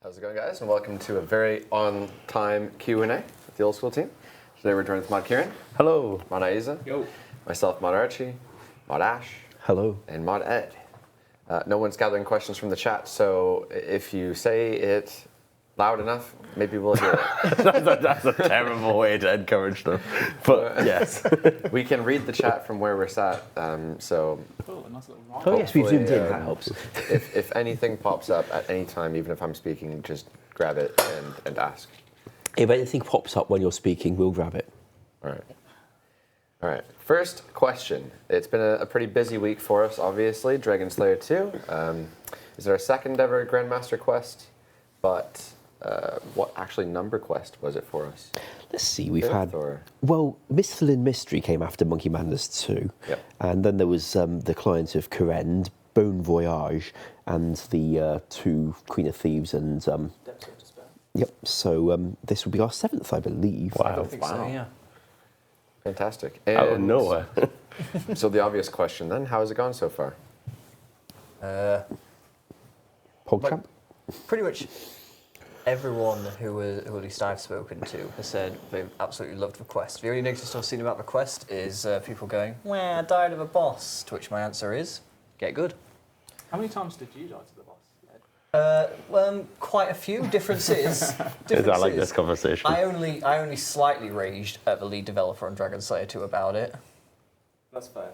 How's it going, guys? And welcome to a very on-time Q&A with the old school team. Today we're joined with Mod Kieran. Hello. Mod Aiza. Yo. Myself, Mod Archie. Mod Ash. Hello. And Mod Ed. No one's gathering questions from the chat, so if you say it loud enough, maybe we'll hear it. That's a terrible way to encourage them. But yes. We can read the chat from where we're sat, so... Oh, a nice little rock. Oh yes, we've zoomed in, that helps. If anything pops up at any time, even if I'm speaking, just grab it and ask. If anything pops up when you're speaking, we'll grab it. All right. First question. It's been a pretty busy week for us, obviously. Dragon Slayer 2 is our second ever Grandmaster quest, but what actually number quest was it for us? Let's see, we've Fifth, had... or? Well, Misthalin Mystery came after Monkey Madness 2. Yep. And then there was the Client of Kourend, Bone Voyage, and the two Queen of Thieves and... Depths of Despair. Yep, so this will be our seventh, I believe. I don't think so, yeah. Fantastic. Out of nowhere. So the obvious question then, how has it gone so far? PogChamp? Pretty much everyone who at least I've spoken to has said they've absolutely loved the quest. The only negative stuff I've seen about the quest is people going, well, I died of a boss, to which my answer is, get good. How many times did you die to the boss, Ed? Quite a few differences. I like this conversation. I only slightly raged at the lead developer on Dragon Slayer 2 about it. That's fair.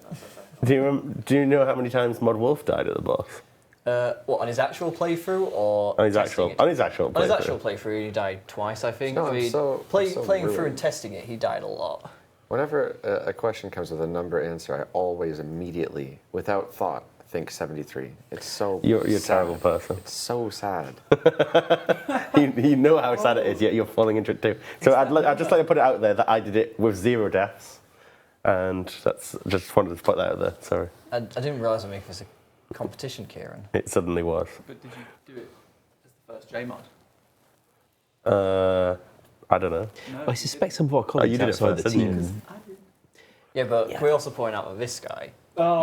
Do you know how many times Mod Wolf died at the boss? What, on his actual playthrough or On his testing actual it? On his actual playthrough. On his actual playthrough, he died twice, I think. No, I I'm mean, so playing through rude. and testing it, he died a lot. Whenever a question comes with a number answer, I always immediately, without thought, think 73. It's so You're a sad. terrible person. It's so sad. You know how sad it is, yet you're falling into it too. So I'd just like to put it out there that I did it with 0 deaths. And that's just wanted to put that out there, sorry. I didn't realise I make this a competition, Kieran. It suddenly was. But did you do it as the first J-mod? I don't know. No, I you suspect some of our colleagues didn't. outside the I team. didn't. Yeah, but can we also point out that this guy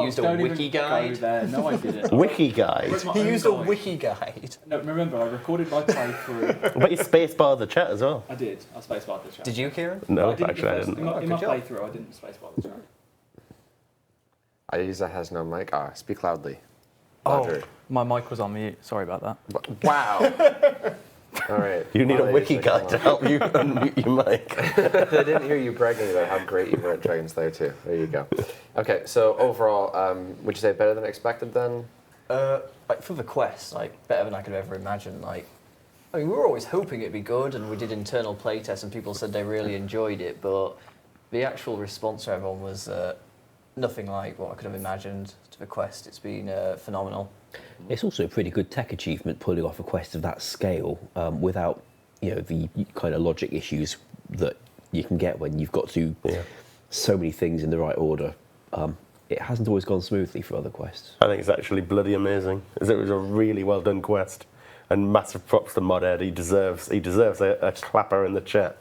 used a don't wiki even guide. Go there. No, I didn't. Wiki guide. Where's my He own used a guide? wiki guide. No, remember, I recorded my playthrough. But you spacebar the chat as well. I did. I spacebarred the chat. Did you, Kieran? No, I didn't actually I the first- didn't. In my Good job. playthrough, I didn't spacebar the chat. Aiza has no mic. Speak loudly. Oh, Louder. my mic was on mute. Sorry about that. Wow. All right. You need a Mod wiki Aiza, guide come to on. help you unmute your mic. I didn't hear you bragging about how great you were at Dragon Slayer 2. There you go. Okay, so overall, would you say better than expected then? Like for the quest, like better than I could have ever imagined. Like, I mean, we were always hoping it'd be good, and we did internal playtests, and people said they really enjoyed it. But the actual response from everyone was nothing like what I could have imagined to the quest. It's been phenomenal. It's also a pretty good tech achievement pulling off a quest of that scale without, the kind of logic issues that you can get when you've got to so many things in the right order. It hasn't always gone smoothly for other quests. I think it's actually bloody amazing. It was a really well done quest, and massive props to Mod Ed. He deserves a clapper in the chat,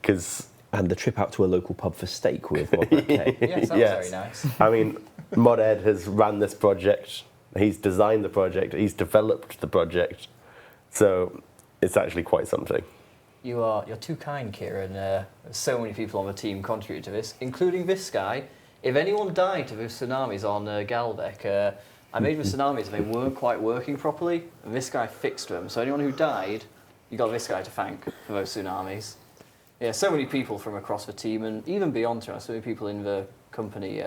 because. And the trip out to a local pub for steak with Mod K. Yes, that was very nice. I mean, Mod Ed has ran this project. He's designed the project. He's developed the project. So it's actually quite something. You're too kind, Kieran. So many people on the team contributed to this, including this guy. If anyone died to the tsunamis on Galbeck, I made the tsunamis and they weren't quite working properly, and this guy fixed them. So anyone who died, you got this guy to thank for those tsunamis. Yeah, so many people from across the team, and even beyond, so many people in the company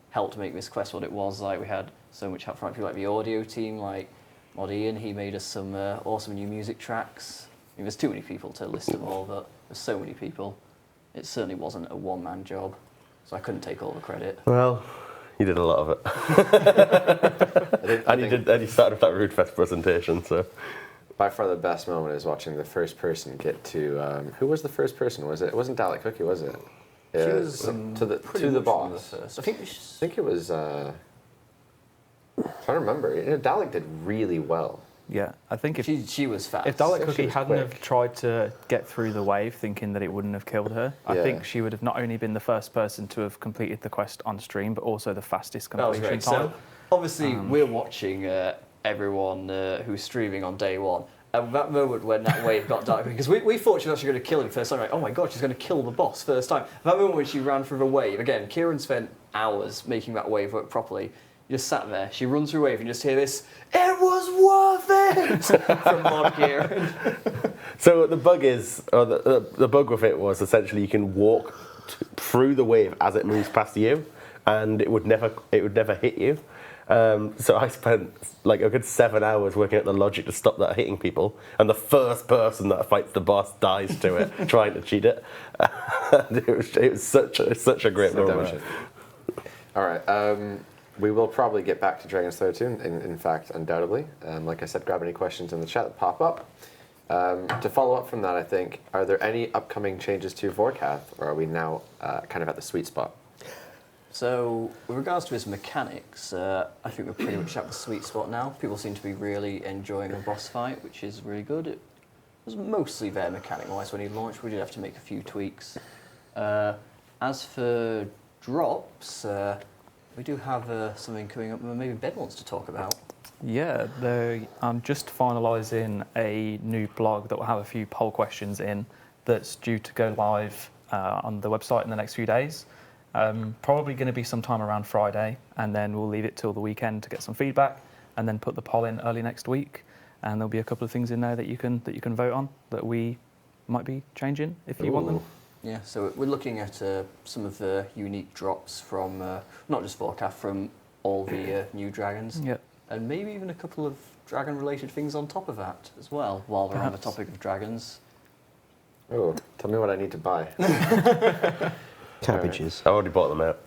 helped make this quest what it was. Like, we had so much help from people like the audio team, like Mod Ian. He made us some awesome new music tracks. I mean, there's too many people to list them all, but there's so many people. It certainly wasn't a one-man job, so I couldn't take all the credit. Well, you did a lot of it. And you started with that Rude Fest presentation, so. By far the best moment is watching the first person get to... who was the first person? It wasn't Dalek Cookie, was it? She was to the pretty much one of boss. the first. I think I think it was... I'm trying to remember. Dalek did really well. Yeah, I think if she was fast. if Dalek She Cookie was hadn't quick. have tried to get through the wave thinking that it wouldn't have killed her, I Yeah. think she would have not only been the first person to have completed the quest on stream, but also the fastest That was completion great. time. So obviously we're watching everyone who's streaming on day one, And that moment when that wave got dark, because we thought she was actually going to kill him first time, like, oh my god, she's going to kill the boss first time. That moment when she ran through the wave, again, Kieran spent hours making that wave work properly. You just sat there, she runs through a wave, and you just hear this, "It was worth it!" from Mod Kieran. So the bug is, or the bug with it was essentially you can walk through the wave as it moves past you, and it would never hit you. So I spent like a good 7 hours working out the logic to stop that hitting people, and the first person that fights the boss dies to it, trying to cheat it. And it was such a great moment. All right, we will probably get back to Dragon Slayer 2, in fact, undoubtedly. Like I said, grab any questions in the chat that pop up. To follow up from that, I think, are there any upcoming changes to Vorkath, or are we now kind of at the sweet spot? So, with regards to his mechanics, I think we're pretty much at the sweet spot now. People seem to be really enjoying the boss fight, which is really good. It was mostly there mechanic-wise when he launched. We did have to make a few tweaks. As for drops, we do have something coming up that maybe Ben wants to talk about. Yeah, I'm just finalising a new blog that will have a few poll questions in that's due to go live on the website in the next few days. Probably going to be sometime around Friday, and then we'll leave it till the weekend to get some feedback, and then put the poll in early next week. And there'll be a couple of things in there that you can vote on that we might be changing if you want them. Yeah, so we're looking at some of the unique drops from not just Vorkath, from all the new dragons. Yep. And maybe even a couple of dragon-related things on top of that as well, while we're on the topic of dragons. Oh, tell me what I need to buy. Cabbages. I already bought them out.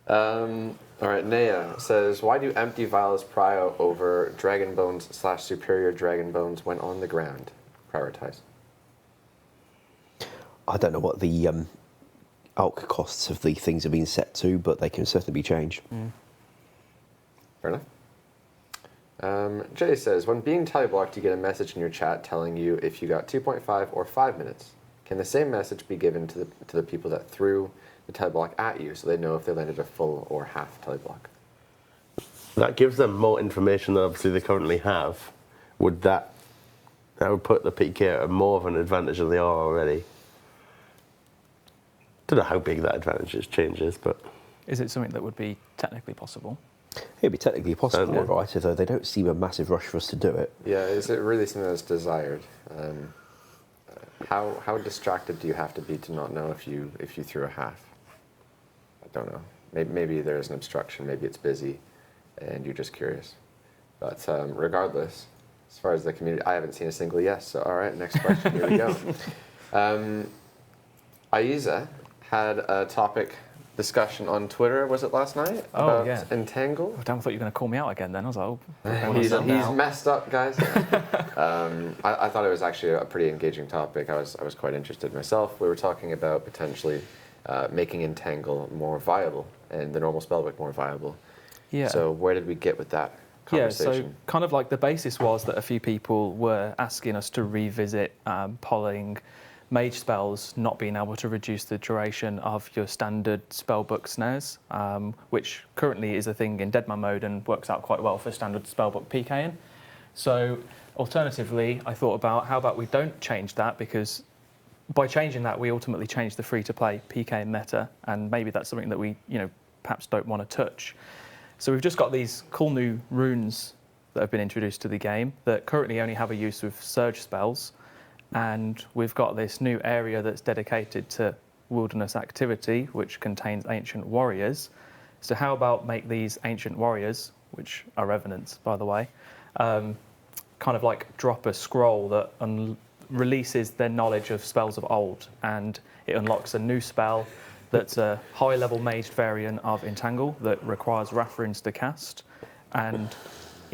All right, Nea says, why do empty vials prio over dragon bones / superior dragon bones when on the ground? Prioritize. I don't know what the ALC costs of the things have been set to, but they can certainly be changed. Fair enough. Jay says, when being teleblocked, you get a message in your chat telling you if you got 2.5 or 5 minutes. Can the same message be given to the people that threw the teleblock at you so they know if they landed a full or half teleblock? That gives them more information than obviously they currently have. That would put the PK at more of an advantage than they are already. Don't know how big that advantage changes, but... Is it something that would be technically possible? It'd be technically possible, Yeah. right? Although they don't seem a massive rush for us to do it. Yeah, is it really something that's desired? How distracted do you have to be to not know if you threw a half? I don't know. Maybe there's an obstruction. Maybe it's busy, and you're just curious. But regardless, as far as the community, I haven't seen a single yes. So all right, next question. Here we go. Aiza had a topic discussion on Twitter. Was it last night? Oh, about yeah. Entangle. I thought you were going to call me out again then. I was like, oh. He's messed up, guys. I thought it was actually a pretty engaging topic. I was quite interested myself. We were talking about potentially making Entangle more viable and the normal spellbook more viable. Yeah. So where did we get with that conversation? Yeah, so kind of like the basis was that a few people were asking us to revisit polling mage spells not being able to reduce the duration of your standard spellbook snares, which currently is a thing in Deadman mode and works out quite well for standard spellbook PKing. So alternatively, I thought about how about we don't change that, because by changing that we ultimately change the free-to-play PK meta, and maybe that's something that we perhaps don't want to touch. So we've just got these cool new runes that have been introduced to the game that currently only have a use with surge spells. And we've got this new area that's dedicated to wilderness activity, which contains ancient warriors. So how about make these ancient warriors, which are revenants, by the way, kind of like drop a scroll that releases their knowledge of spells of old, and it unlocks a new spell that's a high-level maged variant of Entangle that requires Wrath Runes to cast, and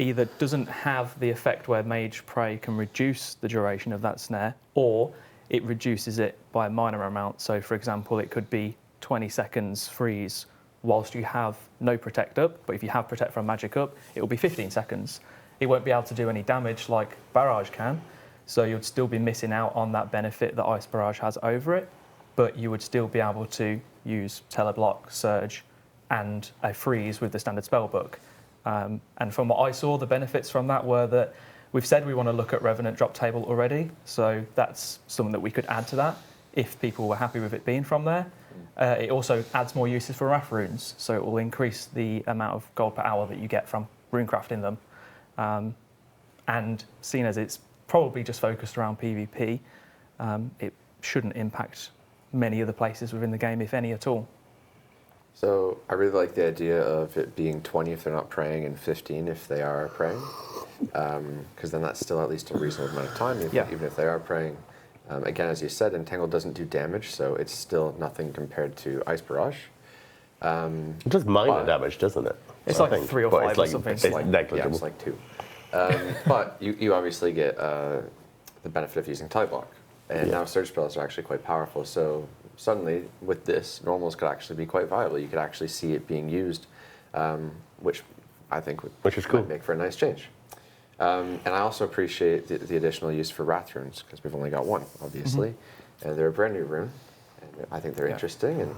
either doesn't have the effect where Mage Prey can reduce the duration of that snare, or it reduces it by a minor amount. So, for example, it could be 20 seconds freeze whilst you have no Protect up, but if you have Protect from Magic up, it will be 15 seconds. It won't be able to do any damage like Barrage can, so you'd still be missing out on that benefit that Ice Barrage has over it, but you would still be able to use Teleblock, Surge, and a freeze with the standard spellbook. And from what I saw, the benefits from that were that We've said we want to look at Revenant drop table already, so that's something that we could add to that if people were happy with it being from there. It also adds more uses for Wrath runes, so it will increase the amount of gold per hour that you get from runecrafting them. And seeing as it's probably just focused around PvP, it shouldn't impact many other places within the game, if any at all. So I really like the idea of it being 20 if they're not praying and 15 if they are praying, because then that's still at least a reasonable amount of time, even if they are praying. Again, as you said, Entangle doesn't do damage, so it's still nothing compared to Ice Barrage. It does minor damage, doesn't it? It's like 3 or 5 or something. It's negligible. Yeah, it's like 2. But you obviously get the benefit of using Tie Block. And now Surge Spells are actually quite powerful, so suddenly with this, normals could actually be quite viable. You could actually see it being used, which I think might make for a nice change. And I also appreciate the additional use for Wrath runes, because we've only got one, obviously. And they're a brand new rune, and I think they're interesting. And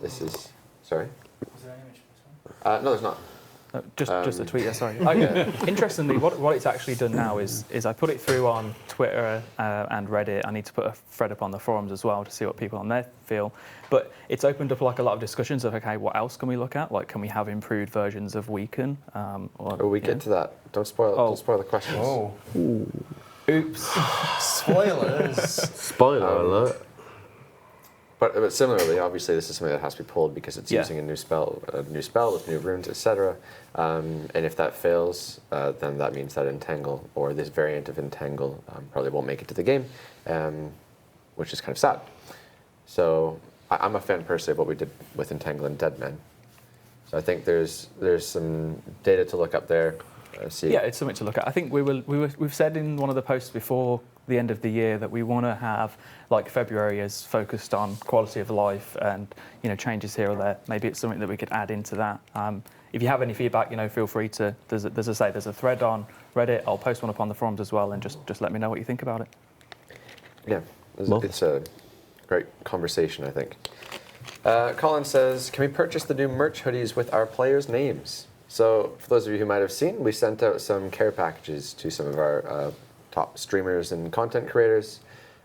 this is, sorry? Is there an image for this one? No, there's not. Just a tweet, yeah, sorry. Interestingly, what it's actually done now is I put it through on Twitter and Reddit. I need to put a thread up on the forums as well to see what people on there feel. But it's opened up like a lot of discussions of, okay, what else can we look at? Like, can we have improved versions of Weaken? We get to that. Don't spoil the questions. Oh. Oops. Spoilers. Spoiler alert. But similarly, obviously, this is something that has to be pulled because it's using a new spell with new runes, etc. And if that fails, then that means that Entangle, or this variant of Entangle, probably won't make it to the game, which is kind of sad. So I'm a fan personally of what we did with Entangle and Deadman. So I think there's some data to look up there. Yeah, it's something to look at. I think we've said in one of the posts before the end of the year that we want to have like February is focused on quality of life and changes here or there. Maybe it's something that we could add into that. If you have any feedback, feel free to. There's a thread on Reddit. I'll post one up on the forums as well, and just let me know what you think about it. Yeah, it's a great conversation, I think. Colin says, "Can we purchase the new merch hoodies with our players' names?" So, for those of you who might have seen, we sent out some care packages to some of our top streamers and content creators.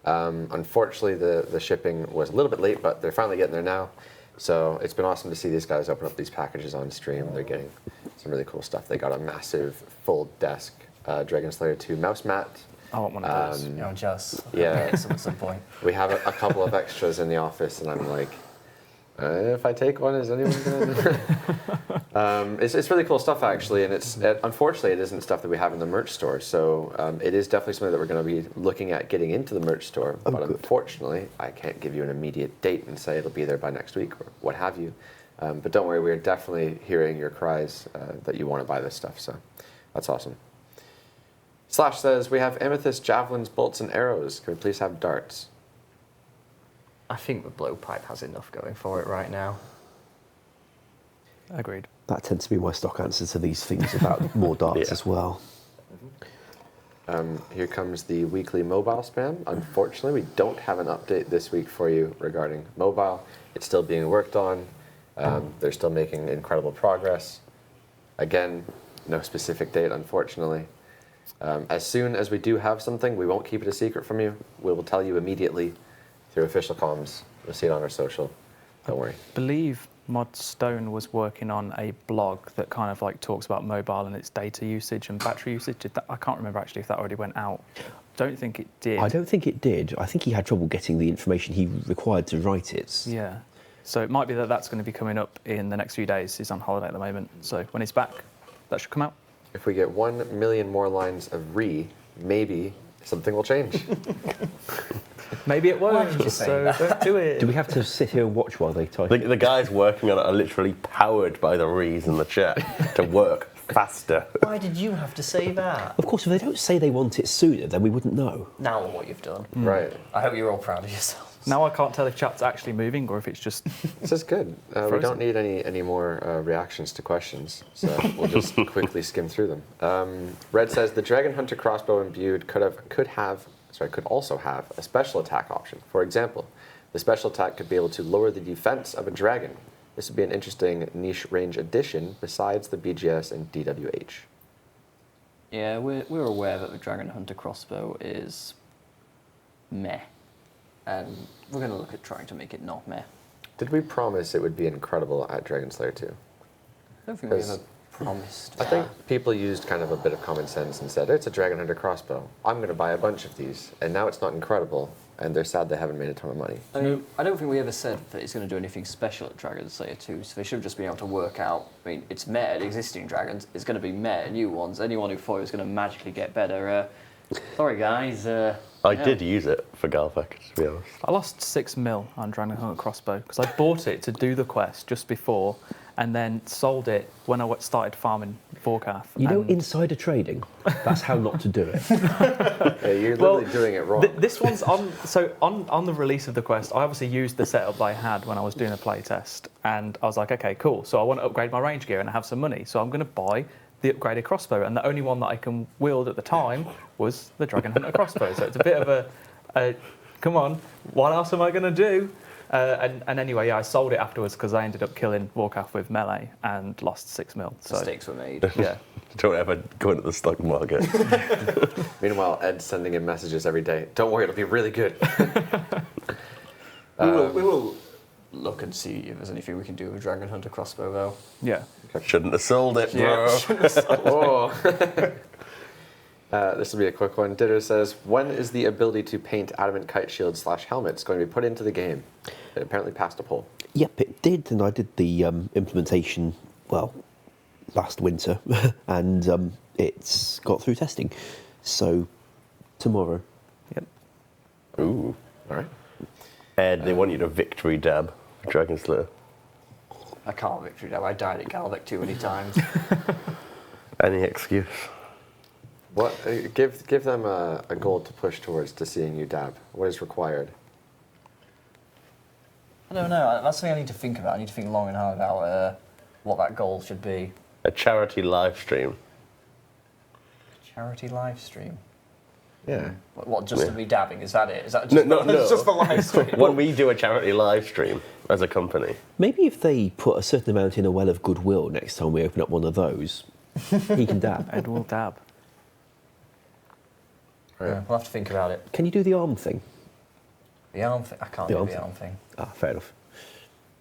Unfortunately, the shipping was a little bit late, but they're finally getting there now. So it's been awesome to see these guys open up these packages on stream. They're getting some really cool stuff. They got a massive full desk Dragon Slayer 2 mouse mat. I want one of those. Just Yeah. get some at some point. We have a couple of extras in the office, and I'm like, if I take one, is anyone going to? It's really cool stuff, actually, and unfortunately, it isn't stuff that we have in the merch store. So it is definitely something that we're going to be looking at getting into the merch store. But unfortunately, I can't give you an immediate date and say it'll be there by next week or what have you. But don't worry, we're definitely hearing your cries that you want to buy this stuff. So that's awesome. Slash says, we have amethyst, javelins, bolts, and arrows. Can we please have darts? I think the blowpipe has enough going for it right now. Agreed. That tends to be my stock answer to these things about more darts as well. Here comes the weekly mobile spam. Unfortunately, we don't have an update this week for you regarding mobile. It's still being worked on. They're still making incredible progress. Again, no specific date, unfortunately. As soon as we do have something, we won't keep it a secret from you. We will tell you immediately through official comms. You'll see it on our social. Don't worry. I believe Mod Stone was working on a blog that kind of like talks about mobile and its data usage and battery usage. I can't remember actually if that already went out. Don't think it did. I don't think it did. I think he had trouble getting the information he required to write it. Yeah. So it might be that that's going to be coming up in the next few days. He's on holiday at the moment. So when he's back, that should come out. If we get 1 million more lines of maybe something will change. Maybe it won't. did you say So that? don't do it. Do we have to sit here and watch while they type? The guys working on it are literally powered by the rees in the chat to work faster. Why did you have to say that? Of course, if they don't say they want it sooner, then we wouldn't know. Now look what you've done. Right. I hope you're all proud of yourselves. Now I can't tell if chat's actually moving or if it's just... This is good. We don't need any more reactions to questions, so we'll just quickly skim through them. Red says the Dragon Hunter crossbow imbued could also have a special attack option. For example, the special attack could be able to lower the defense of a dragon. This would be an interesting niche range addition besides the BGS and DWH. Yeah, we're aware that the Dragon Hunter crossbow is meh, and we're going to look at trying to make it not meh. Did we promise it would be incredible at Dragon Slayer 2? I don't think we Because ever promised. I think people used kind of a bit of common sense and said, it's a Dragon Hunter crossbow. I'm going to buy a bunch of these. And now it's not incredible, and they're sad they haven't made a ton of money. I mean, I don't think we ever said that it's going to do anything special at Dragon Slayer 2, so they should have just been able to work out. I mean, it's meh at existing dragons, it's going to be meh at new ones. Anyone who thought it was going to magically get better, sorry guys. I did use it for Galvek, to be honest. I lost 6 mil on Dragon Hunter crossbow because I bought it to do the quest just before, and then sold it when I started farming Vorki. You know, insider trading, that's how not to do it. Yeah, you're literally doing it wrong. This one's on. So on the release of the quest, I obviously used the setup that I had when I was doing a playtest, and I was like, okay, cool. So I want to upgrade my range gear and have some money, so I'm going to buy the upgraded crossbow, and the only one that I can wield at the time was the Dragon Hunter crossbow. So it's a bit of a come on, what else am I going to do? And anyway, yeah, I sold it afterwards because I ended up killing Vorki with melee and lost 6 mil. So Mistakes were made. yeah. Don't ever go into the stock market. Meanwhile, Ed's sending in messages every day. Don't worry, it'll be really good. We will look and see if there's anything we can do with Dragon Hunter crossbow, though. Yeah. Shouldn't have sold it, bro. Oh. This will be a quick one. Ditter says, when is the ability to paint adamant kite shields / helmets going to be put into the game? It apparently passed a poll. Yep, it did, and I did the implementation, well, last winter, and it's got through testing. So, tomorrow. Yep. Ooh. All right. Ed, they want you to victory dab Dragon Slayer. I can't victory dab. I died at Galvek too many times. Any excuse. What? Give them a goal to push towards to seeing you dab. What is required? I don't know. That's something I need to think about. I need to think long and hard about what that goal should be. A charity live stream. Charity live stream. Yeah. What just to be dabbing? Is that it? Is that just No. it's just the live stream? When we do a charity live stream as a company. Maybe if they put a certain amount in a well of goodwill next time we open up one of those, he can dab. Ed will dab. Right. Yeah, we'll have to think about it. Can you do the arm thing? The arm thing. I can't The do arm the thing. arm thing. Ah, fair enough.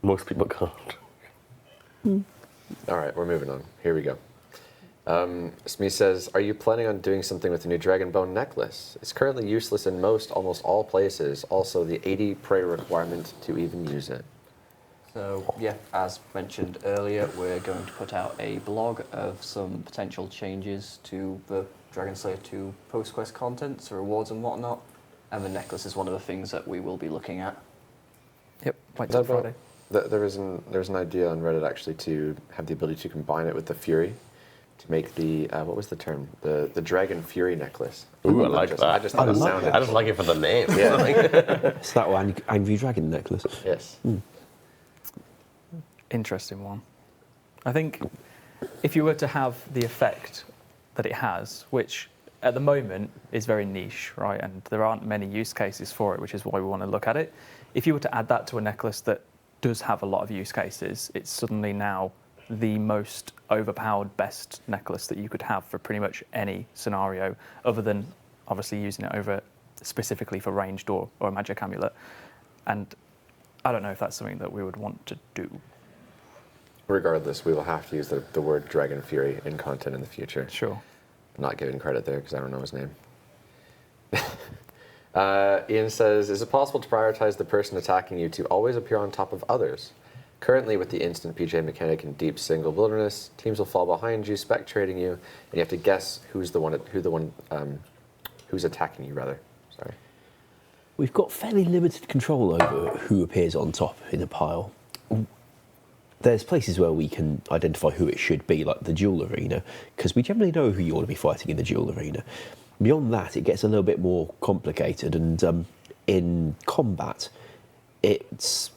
Most people can't. All right, we're moving on. Here we go. Smee says, are you planning on doing something with the new Dragon Bone necklace? It's currently useless in almost all places. Also, the 80 prey requirement to even use it. So, yeah, as mentioned earlier, we're going to put out a blog of some potential changes to the Dragon Slayer 2 post-quest content, so rewards and whatnot, and the necklace is one of the things that we will be looking at. Yep. Wait Is till that about- Friday. There was an idea on Reddit actually to have the ability to combine it with the Fury to make the what was the term, the Dragon Fury necklace. Ooh, I like that. I just thought it sounded. I just like it for the name. Yeah. It's that one, Angry Dragon necklace. Yes. Interesting one. I think if you were to have the effect that it has, which at the moment is very niche, right, and there aren't many use cases for it, which is why we want to look at it. If you were to add that to a necklace that does have a lot of use cases, it's suddenly now the most overpowered best necklace that you could have for pretty much any scenario, other than obviously using it over specifically for ranged or a magic amulet. And I don't know if that's something that we would want to do. Regardless, we will have to use the word Dragon Fury in content in the future. Sure. I'm not giving credit there because I don't know his name. Ian says, is it possible to prioritize the person attacking you to always appear on top of others? Currently, with the instant PJ mechanic in deep single wilderness, teams will fall behind you, spectating you, and you have to guess who's attacking you, rather. Sorry. We've got fairly limited control over who appears on top in a pile. There's places where we can identify who it should be, like the duel arena, because we generally know who you want to be fighting in the duel arena. Beyond that, it gets a little bit more complicated, and in combat, it's,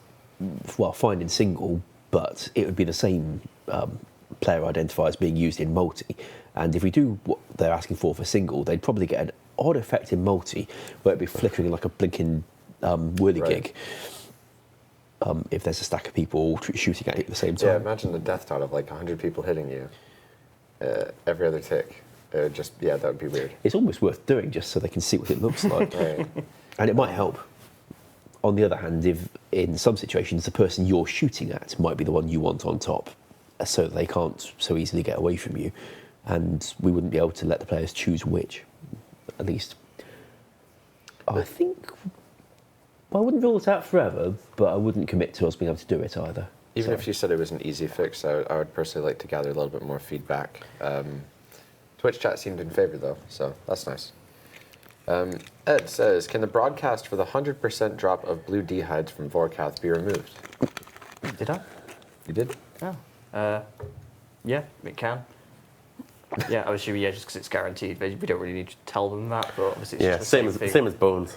well, fine in single, but it would be the same player identifiers being used in multi. And if we do what they're asking for single, they'd probably get an odd effect in multi, where it'd be flickering like a blinking whirligig. If there's a stack of people shooting at you at the same time. Yeah, imagine the death toll of like 100 people hitting you every other tick. It would just, yeah, that would be weird. It's almost worth doing just so they can see what it looks like. Right. And it might help. On the other hand, if in some situations the person you're shooting at might be the one you want on top, so that they can't so easily get away from you, and we wouldn't be able to let the players choose which. At least, I think, well, I wouldn't rule it out forever, but I wouldn't commit to us being able to do it either. Even So- if you said it was an easy fix, I would personally like to gather a little bit more feedback. Twitch chat seemed in favor though, so that's nice. Ed says, can the broadcast for the 100% drop of blue dehydes from Vorkath be removed? Did I? You did? Oh. Yeah, it can. Yeah, I was assuming, yeah, just because it's guaranteed. We don't really need to tell them that, but obviously it's Yeah, just the thing. same as bones.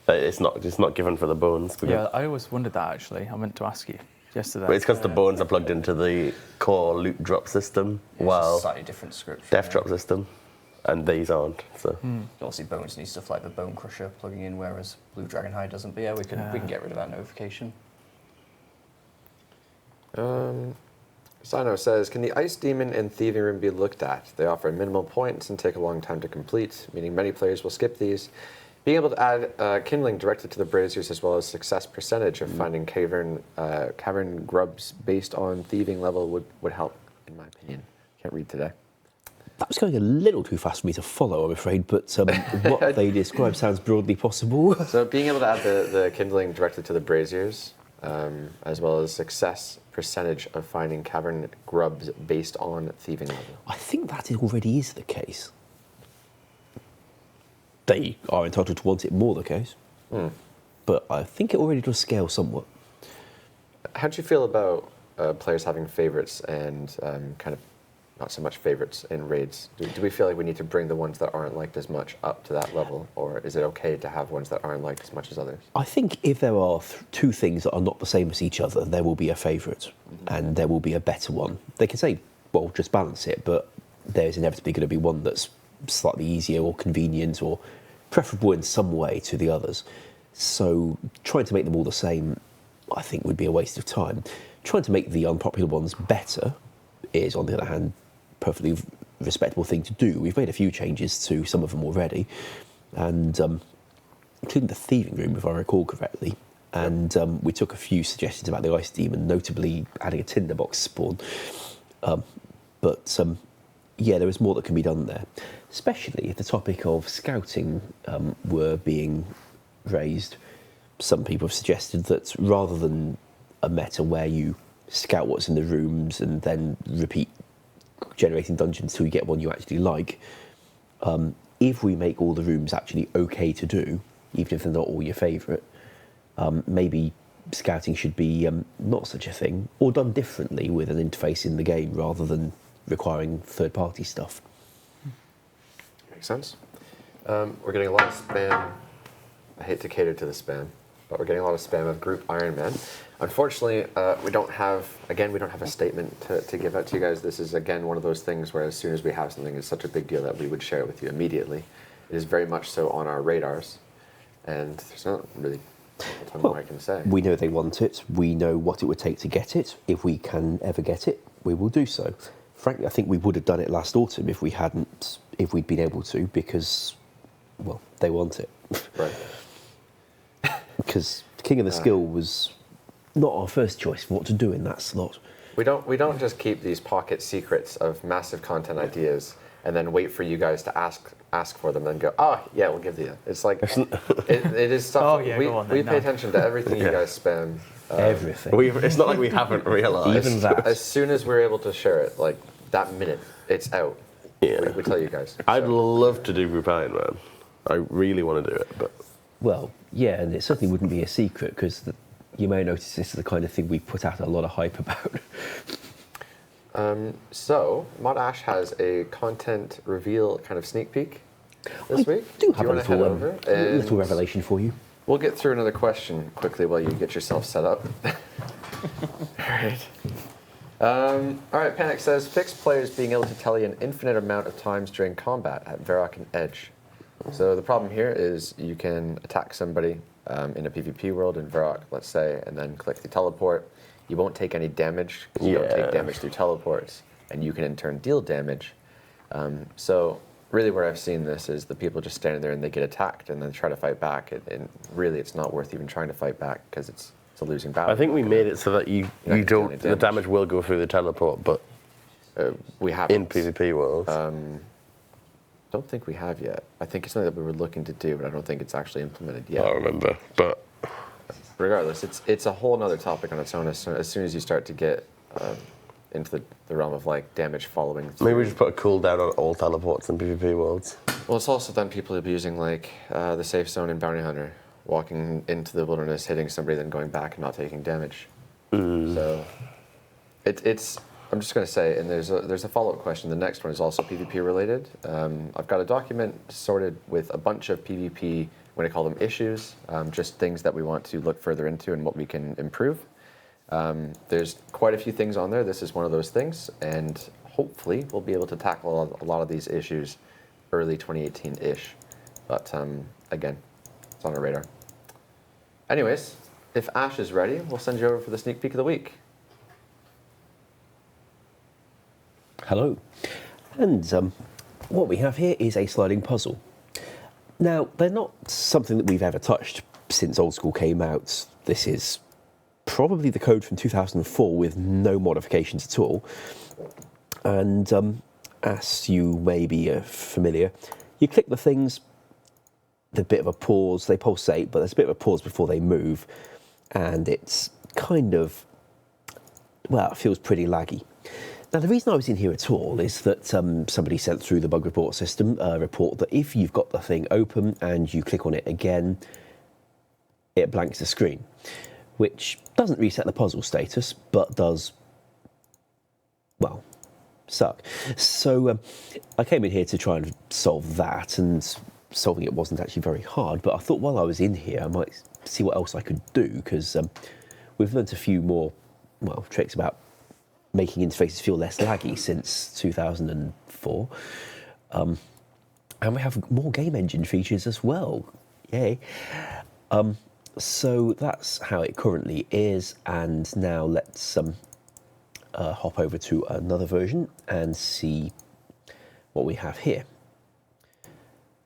It's not given for the bones. Yeah, I always wondered that actually. I meant to ask you yesterday. But it's because the bones are plugged into the core loot drop system, It's while a slightly different script. death drop system, and these aren't. So Obviously, bones need stuff like the bone crusher plugging in, whereas blue dragon hide doesn't. But yeah, we can get rid of that notification. Sino says, can the Ice Demon and Thieving Room be looked at? They offer minimal points and take a long time to complete, meaning many players will skip these. Being able to add kindling directly to the braziers as well as success percentage of finding cavern grubs based on thieving level would help, in my opinion. Can't read today. That was going a little too fast for me to follow, I'm afraid, but what they describe sounds broadly possible. So being able to add the kindling directly to the braziers, as well as success percentage of finding cavern grubs based on thieving level. I think that already is the case. They are entitled to want it more the case. But I think it already does scale somewhat. How do you feel about players having favorites and kind of not so much favorites in raids? Do we feel like we need to bring the ones that aren't liked as much up to that level, or is it okay to have ones that aren't liked as much as others? I think if there are two things that are not the same as each other, there will be a favourite, and there will be a better one. They can say, well, just balance it, but there's inevitably going to be one that's slightly easier or convenient or preferable in some way to the others. So trying to make them all the same, I think, would be a waste of time. Trying to make the unpopular ones better is, on the other hand, perfectly respectable thing to do. We've made a few changes to some of them already, and including the thieving room, if I recall correctly. And we took a few suggestions about the Ice Demon, notably adding a tinderbox spawn. But yeah, there is more that can be done there, especially if the topic of scouting were being raised. Some people have suggested that rather than a meta where you scout what's in the rooms and then repeat generating dungeons till you get one you actually like, if we make all the rooms actually okay to do, even if they're not all your favourite, maybe scouting should be not such a thing, or done differently with an interface in the game rather than requiring third-party stuff. Makes sense. We're getting a lot of spam. I hate to cater to the spam, but we're getting a lot of spam of group Ironman. Unfortunately, we don't have a statement to give out to you guys. This is, again, one of those things where as soon as we have something, it's such a big deal that we would share it with you immediately. It is very much so on our radars, and there's not really a ton more I can say. We know they want it. We know what it would take to get it. If we can ever get it, we will do so. Frankly, I think we would have done it last autumn if we'd been able to, because, well, they want it. Right. Because King of the Skill was not our first choice for what to do in that slot. We don't just keep these pocket secrets of massive content ideas and then wait for you guys to ask for them and go, oh yeah, we'll give you. It's like it is stuff. Oh, yeah, we go on then, we pay no. attention to everything you guys spam. Everything. it's not like we haven't realised. Even that. As soon as we're able to share it, like that minute, it's out. Yeah. We tell you guys. I'd So, love to do Group Ironman. I really want to do it, but Well, yeah, and it certainly wouldn't be a secret, because you may notice this is the kind of thing we put out a lot of hype about. so Mod Ash has a content reveal kind of sneak peek this week. I do have you a want to head little, over? little And revelation for you. we'll get through another question quickly while you get yourself set up. All right, Panic says, fix players being able to tally an infinite amount of times during combat at Varrock and Edge. So the problem here is you can attack somebody in a PvP world in Varrock, let's say, and then click the teleport. You won't take any damage because you don't take damage through teleports, and you can in turn deal damage. So really where I've seen this is the people just standing there and they get attacked and then try to fight back. And really it's not worth even trying to fight back because it's a losing battle. I think we made it so that you not gonna do don't, any the damage will go through the teleport, but we have in PvP worlds. Don't think we have yet. I think it's something that we were looking to do, but I don't think it's actually implemented I yet. don't remember, but Regardless, it's a whole other topic on its own as soon as you start to get into the realm of like damage following through. maybe we just put a cooldown on all teleports in PvP worlds. Well, it's also then people abusing like the safe zone in Bounty Hunter, walking into the wilderness, hitting somebody, then going back and not taking damage. So it's. I'm just going to say, and there's a follow-up question. The next one is also PvP related. I've got a document sorted with a bunch of PvP, when I call them issues, just things that we want to look further into and what we can improve. There's quite a few things on there. This is one of those things, and hopefully we'll be able to tackle a lot of these issues early 2018-ish. But again, it's on our radar. Anyways, if Ash is ready, we'll send you over for the sneak peek of the week. Hello. And what we have here is a sliding puzzle. Now, they're not something that we've ever touched since Old School came out. This is probably the code from 2004 with no modifications at all. And as you may be familiar, you click the things, there's a bit of a pause, they pulsate, but there's a bit of a pause before they move, and it's kind of, well, it feels pretty laggy. Now, the reason I was in here at all is that somebody sent through the bug report system a report that if you've got the thing open and you click on it again, it blanks the screen, which doesn't reset the puzzle status, but does, well, suck. So I came in here to try and solve that, and solving it wasn't actually very hard, but I thought while I was in here, I might see what else I could do, because we've learnt a few more, well, tricks about making interfaces feel less laggy since 2004. And we have more game engine features as well. Yay. So that's how it currently is. And now let's hop over to another version and see what we have here.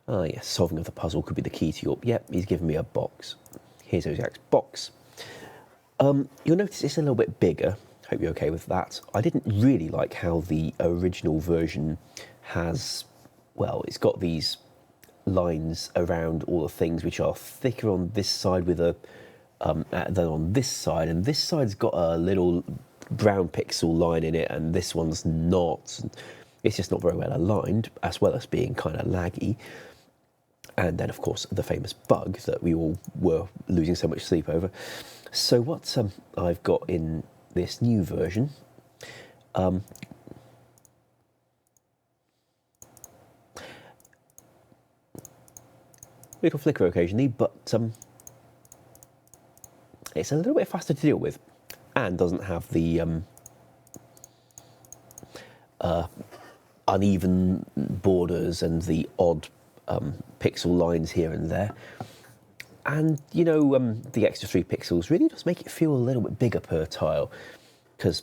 Ah, yes, solving of the puzzle could be the key to your... Yep, he's given me a box. Here's Ozak's box. You'll notice it's a little bit bigger. Hope you're okay with that. I didn't really like how the original version has, well, it's got these lines around all the things which are thicker on this side with a than on this side, and this side's got a little brown pixel line in it, and this one's not. It's just not very well aligned, as well as being kind of laggy. And then, of course, the famous bug that we all were losing so much sleep over. So what I've got in this new version, it'll flicker occasionally, but it's a little bit faster to deal with, and doesn't have the uneven borders and the odd pixel lines here and there. And, you know, the extra 3 pixels really does make it feel a little bit bigger per tile, because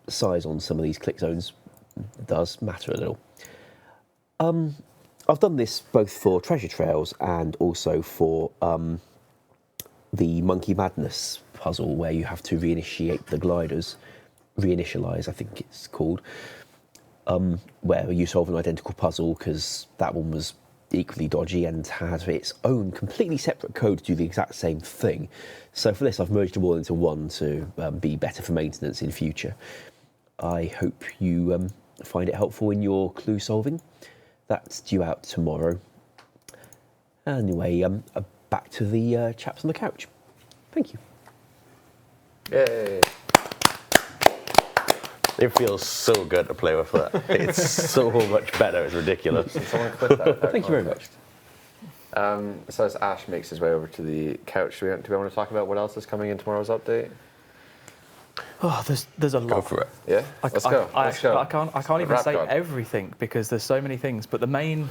the size on some of these click zones does matter a little. I've done this both for Treasure Trails and also for the Monkey Madness puzzle, where you have to reinitiate the gliders. Reinitialize, I think it's called. Where you solve an identical puzzle, because that one was equally dodgy and had its own completely separate code to do the exact same thing. So for this, I've merged them all into one to be better for maintenance in future. I hope you find it helpful in your clue solving. That's due out tomorrow. Anyway, back to the chaps on the couch. Thank you. Yay! It feels so good to play with that. It's so much better. It's ridiculous. Someone clip that. Thank you very much. So as Ash makes his way over to the couch, do we want to talk about what else is coming in tomorrow's update? Oh, there's a lot. Go for it. Yeah, let's go. I can't even say Rapcon. everything because there's so many things. But the main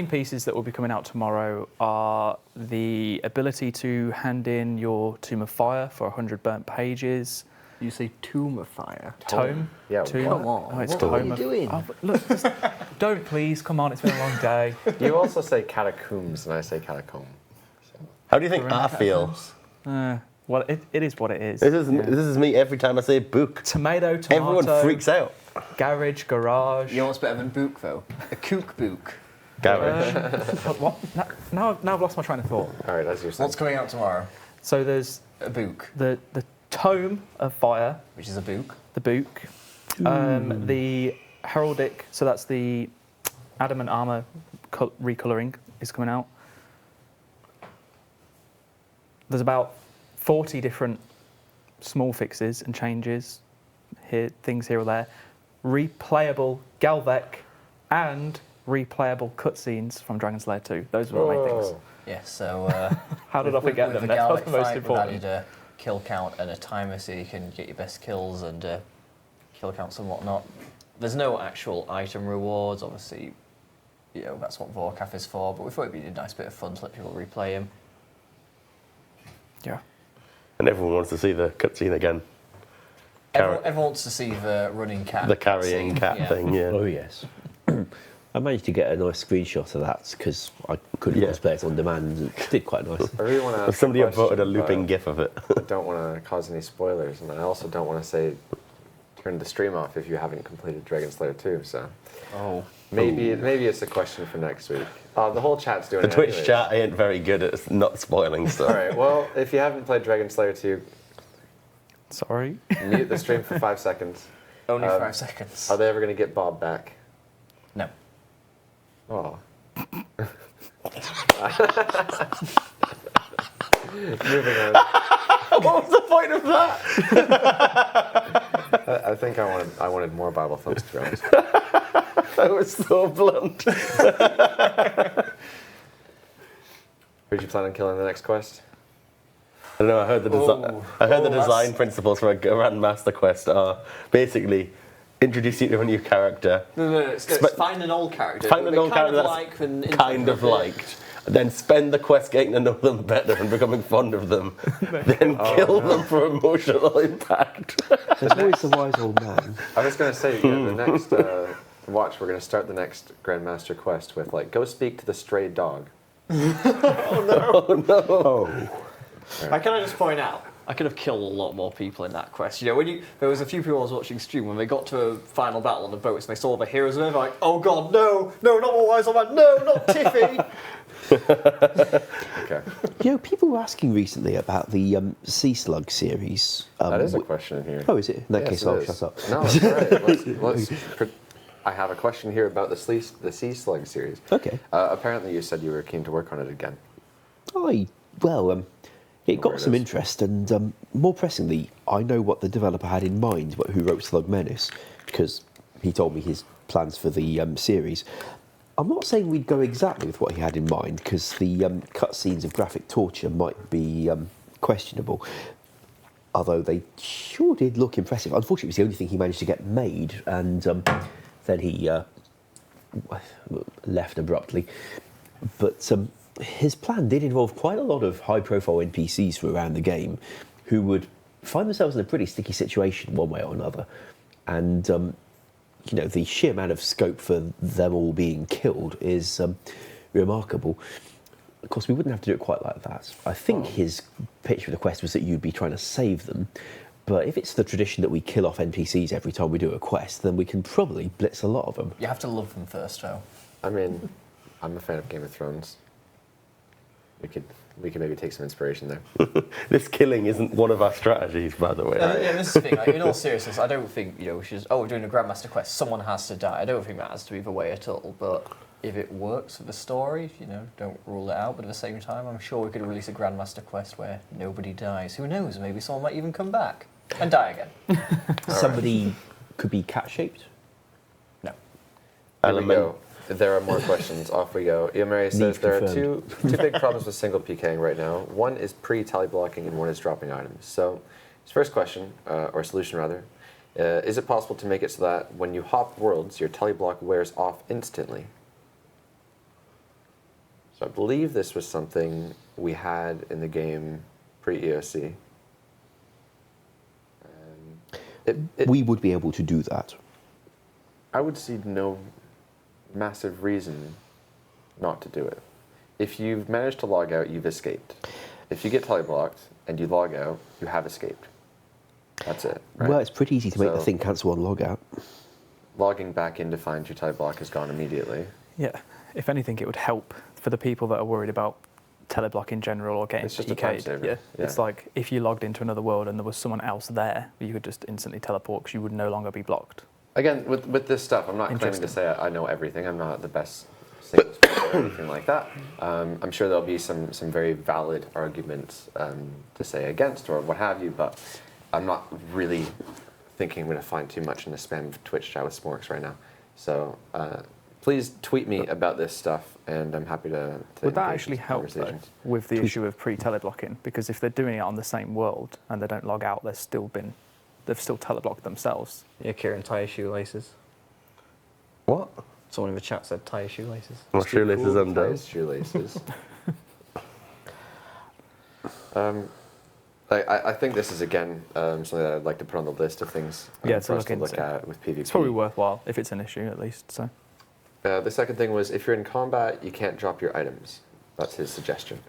pieces that will be coming out tomorrow are the ability to hand in your Tomb of Fire for 100 burnt pages. You say Tomb of Fire. Tome? Yeah, Tomb? come on. No, it's What are Tome you of- doing? Oh, but look, Don't please, come on, it's been a long day. You also say catacombs, and I say catacomb. How do you think We're in I feel? Well, it is what it is. This is Yeah. this is me every time I say book. Tomato. Everyone freaks out. Garage. You know what's better than book though? A kook book. Garage. What? Now I've lost my train of thought. All right, as you're saying. What's coming out tomorrow? So there's A book, the Tome of Fire, which is a book. the book, the Heraldic. So that's the Adamant Armor recolouring is coming out. There's about 40 different small fixes and changes, things here or there. Replayable Galvec and replayable cutscenes from Dragon Slayer 2. Those were the main things. Yeah, so How did I forget them? the That's Gallic the most fight, we've important. added a kill count and a timer so you can get your best kills and kill counts and whatnot. There's no actual item rewards, obviously, you know, that's what Vorki is for, but we thought it'd be a nice bit of fun to let people replay him. Yeah. And everyone wants to see the cutscene again. Everyone wants to see the running cat. The carrying scene, cat yeah. thing, yeah. Oh yes. I managed to get a nice screenshot of that because I couldn't Yeah. play it on demand. It did quite nice. I really want to ask Somebody a upvoted a question, looping but gif of it. I don't want to cause any spoilers, and I also don't want to say turn the stream off if you haven't completed Dragon Slayer 2. So Oh. maybe it's a question for next week. The whole chat's doing The it Twitch anyways. chat ain't very good at not spoiling stuff. All right. Well, if you haven't played Dragon Slayer 2, Sorry. mute the stream for 5 seconds. Only Um, 5 seconds. Are they ever going to get Bob back? No. Oh. Moving on. What was the point of that? I think I wanted more Bible thumbs, to be honest. That was so blunt. Who'd you plan on killing in the next quest? I don't know. I heard the design principles for a Grandmaster quest are basically introduce you to a new character, No, it's find an old character. find an old character that's like and kind of liked, then spend the quest getting to know them better and becoming fond of them, then kill them for emotional impact. There's always the wise old man. I was going to say, the next watch, we're going to start the next Grandmaster quest with, like, go speak to the stray dog. Can I just point out? I could have killed a lot more people in that quest. You know, there was a few people I was watching stream when they got to a final battle on the boats and they saw the heroes and they're like, oh god, no, not more wise old man, no, not Tiffy. Okay. You know, people were asking recently about the Sea Slug series. That is a question in here. Oh, is it? In that Yes, case, it I'll is. shut up. No, that's all right. I have a question here about the Sea Slug series. Okay. Apparently you said you were keen to work on it again. It got it some is. interest, and more pressingly, I know what the developer had in mind, who wrote Slug Menace, because he told me his plans for the series. I'm not saying we'd go exactly with what he had in mind, because the cutscenes of graphic torture might be questionable, although they sure did look impressive. Unfortunately, it was the only thing he managed to get made, and then he left abruptly. But his plan did involve quite a lot of high-profile NPCs from around the game who would find themselves in a pretty sticky situation one way or another. And, the sheer amount of scope for them all being killed is remarkable. Of course, we wouldn't have to do it quite like that. I think his pitch for the quest was that you'd be trying to save them. But if it's the tradition that we kill off NPCs every time we do a quest, then we can probably blitz a lot of them. You have to love them first, though. I mean, I'm a fan of Game of Thrones. We could maybe take some inspiration there. This killing isn't one of our strategies, by the way. Yeah, this is the thing. Like, in all seriousness, I don't think we should. Oh, we're doing a Grandmaster quest. Someone has to die. I don't think that has to be the way at all. But if it works for the story, don't rule it out. But at the same time, I'm sure we could release a Grandmaster quest where nobody dies. Who knows? Maybe someone might even come back and die again. Somebody could be cat-shaped. No. Here we go. There are more questions. Off we go. Iamari says Need there are confirmed. two big problems with single PKing right now. One is pre-tally blocking and one is dropping items. So his first question, or solution rather, is it possible to make it so that when you hop worlds, your tally block wears off instantly? So I believe this was something we had in the game pre-EOC. We would be able to do that. I would see no massive reason not to do it. If you've managed to log out, you've escaped. If you get teleblocked and you log out, you have escaped. That's it. Right? Well, it's pretty easy to make the So- thing cancel on logout. Logging back in to find your teleblock is gone immediately. Yeah. If anything, it would help for the people that are worried about teleblock in general or getting It's just a time PK'd. saver. Yeah. Yeah. It's like if you logged into another world and there was someone else there, you could just instantly teleport because you would no longer be blocked. Again, with this stuff, I'm not claiming to Interesting. say I know everything. I'm not the best singer or anything like that. I'm sure there'll be some very valid arguments to say against or what have you, but I'm not really thinking I'm going to find too much in the spam Twitch chat with Smorks right now. So please tweet me about this stuff, and I'm happy to Would that engage actually in help though, conversations. with the issue of pre-teleblocking? Because if they're doing it on the same world and they don't log out, they've still teleblocked themselves. Yeah, Kieran, tie your shoelaces. What? Someone in the chat said tie your shoelaces. My shoelaces Cool, undone. ties, shoelaces. I think this is again something that I'd like to put on the list of things Yeah, for to us to look look into. at with PvP. It's probably worthwhile if it's an issue at least. So The second thing was if you're in combat, you can't drop your items. That's his suggestion.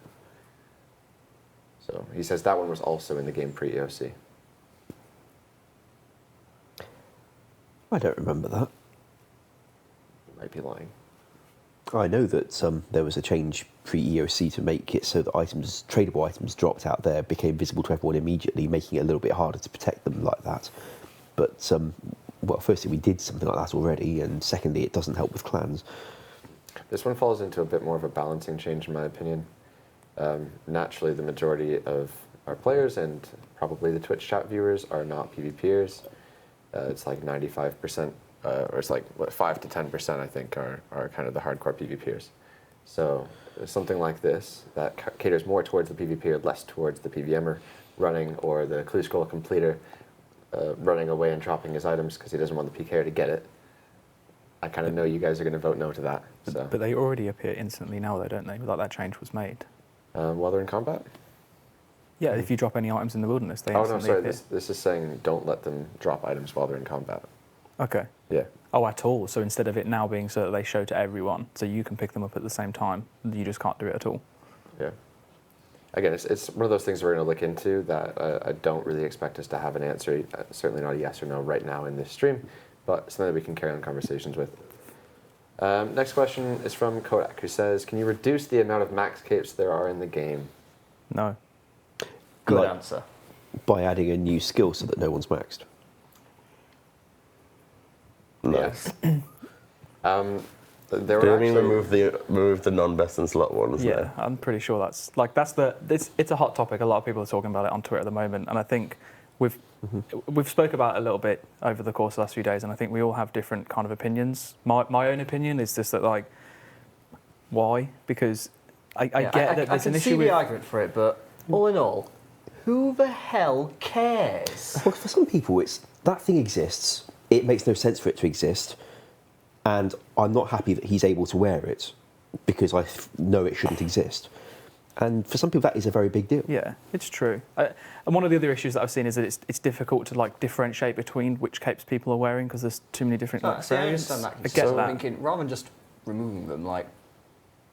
So he says that one was also in the game pre-EOC. I don't remember that. You might be lying. I know that there was a change pre-EOC to make it so that items, tradable items dropped out there became visible to everyone immediately, making it a little bit harder to protect them like that. But, well, firstly, we did something like that already, and secondly, it doesn't help with clans. This one falls into a bit more of a balancing change, in my opinion. Naturally, the majority of our players and probably the Twitch chat viewers are not PvPers. It's like 95%, or it's like 5 to 10%, I think, are kind of the hardcore PvPers. So something like this that caters more towards the PvPer, less towards the PVMer running, or the clue scroll completer running away and dropping his items because he doesn't want the PKer to get it. I kind of know you guys are going to vote no to that. So. but they already appear instantly now, though, don't they? Like that change was made. While they're in combat? Yeah, if you drop any items in the wilderness, they Oh, no, instantly sorry. appear. This is saying don't let them drop items while they're in combat. Okay. Yeah. Oh, at all. So instead of it now being so that they show to everyone, so you can pick them up at the same time, you just can't do it at all. Yeah. Again, it's one of those things we're going to look into that I don't really expect us to have an answer, certainly not a yes or no right now in this stream, but something that we can carry on conversations with. Next question is from Kodak, who says, can you reduce the amount of max capes there are in the game? No. Good Like- answer. By adding a new skill so that no one's maxed. Nice. There Do were you mean actually, remove the non-best and slot ones? Yeah, there? I'm pretty sure it's a hot topic. A lot of people are talking about it on Twitter at the moment, and I think we've spoke about it a little bit over the course of the last few days, and I think we all have different kind of opinions. My own opinion is just that, like, why? Because I get that there's I an can see issue the with. argument for it, but all in all, who the hell cares? Well, for some people, it's that thing exists. It makes no sense for it to exist, and I'm not happy that he's able to wear it because I know it shouldn't exist. And for some people, that is a very big deal. Yeah, it's true. And one of the other issues that I've seen is that it's difficult to like differentiate between which capes people are wearing because there's too many different like, See, I variants. understand that. I get So that. I'm thinking, rather than just removing them, like,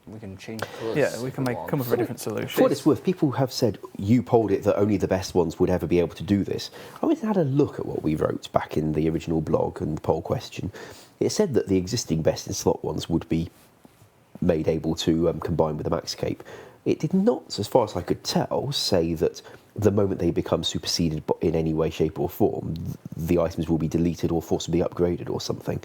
we can change colours. Yeah, we can if we come up with a different For solution. what it's worth, people have said you polled it that only the best ones would ever be able to do this. I went and had a look at what we wrote back in the original blog and the poll question. It said that the existing best in slot ones would be made able to combine with the max cape. It did not, as far as I could tell, say that the moment they become superseded in any way, shape or form, the items will be deleted or forcibly upgraded or something.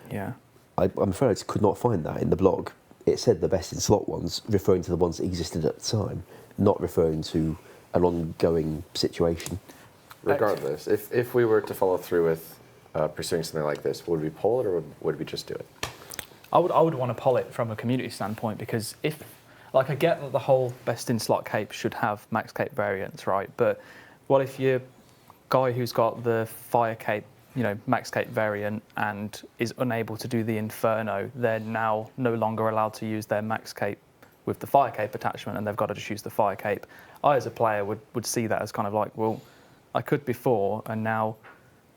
Yeah. I'm afraid I just could not find that in the blog. It said the best in slot ones, referring to the ones that existed at the time, not referring to an ongoing situation. regardless, if we were to follow through with pursuing something like this, would we poll it or would we just do it? I would want to poll it from a community standpoint because if, like, I get that the whole best in slot cape should have max cape variants, right? But what if you're guy who's got the fire cape, max cape variant and is unable to do the inferno, they're now no longer allowed to use their max cape with the fire cape attachment and they've got to just use the fire cape. I, as a player, would see that as kind of like, well, I could before, and now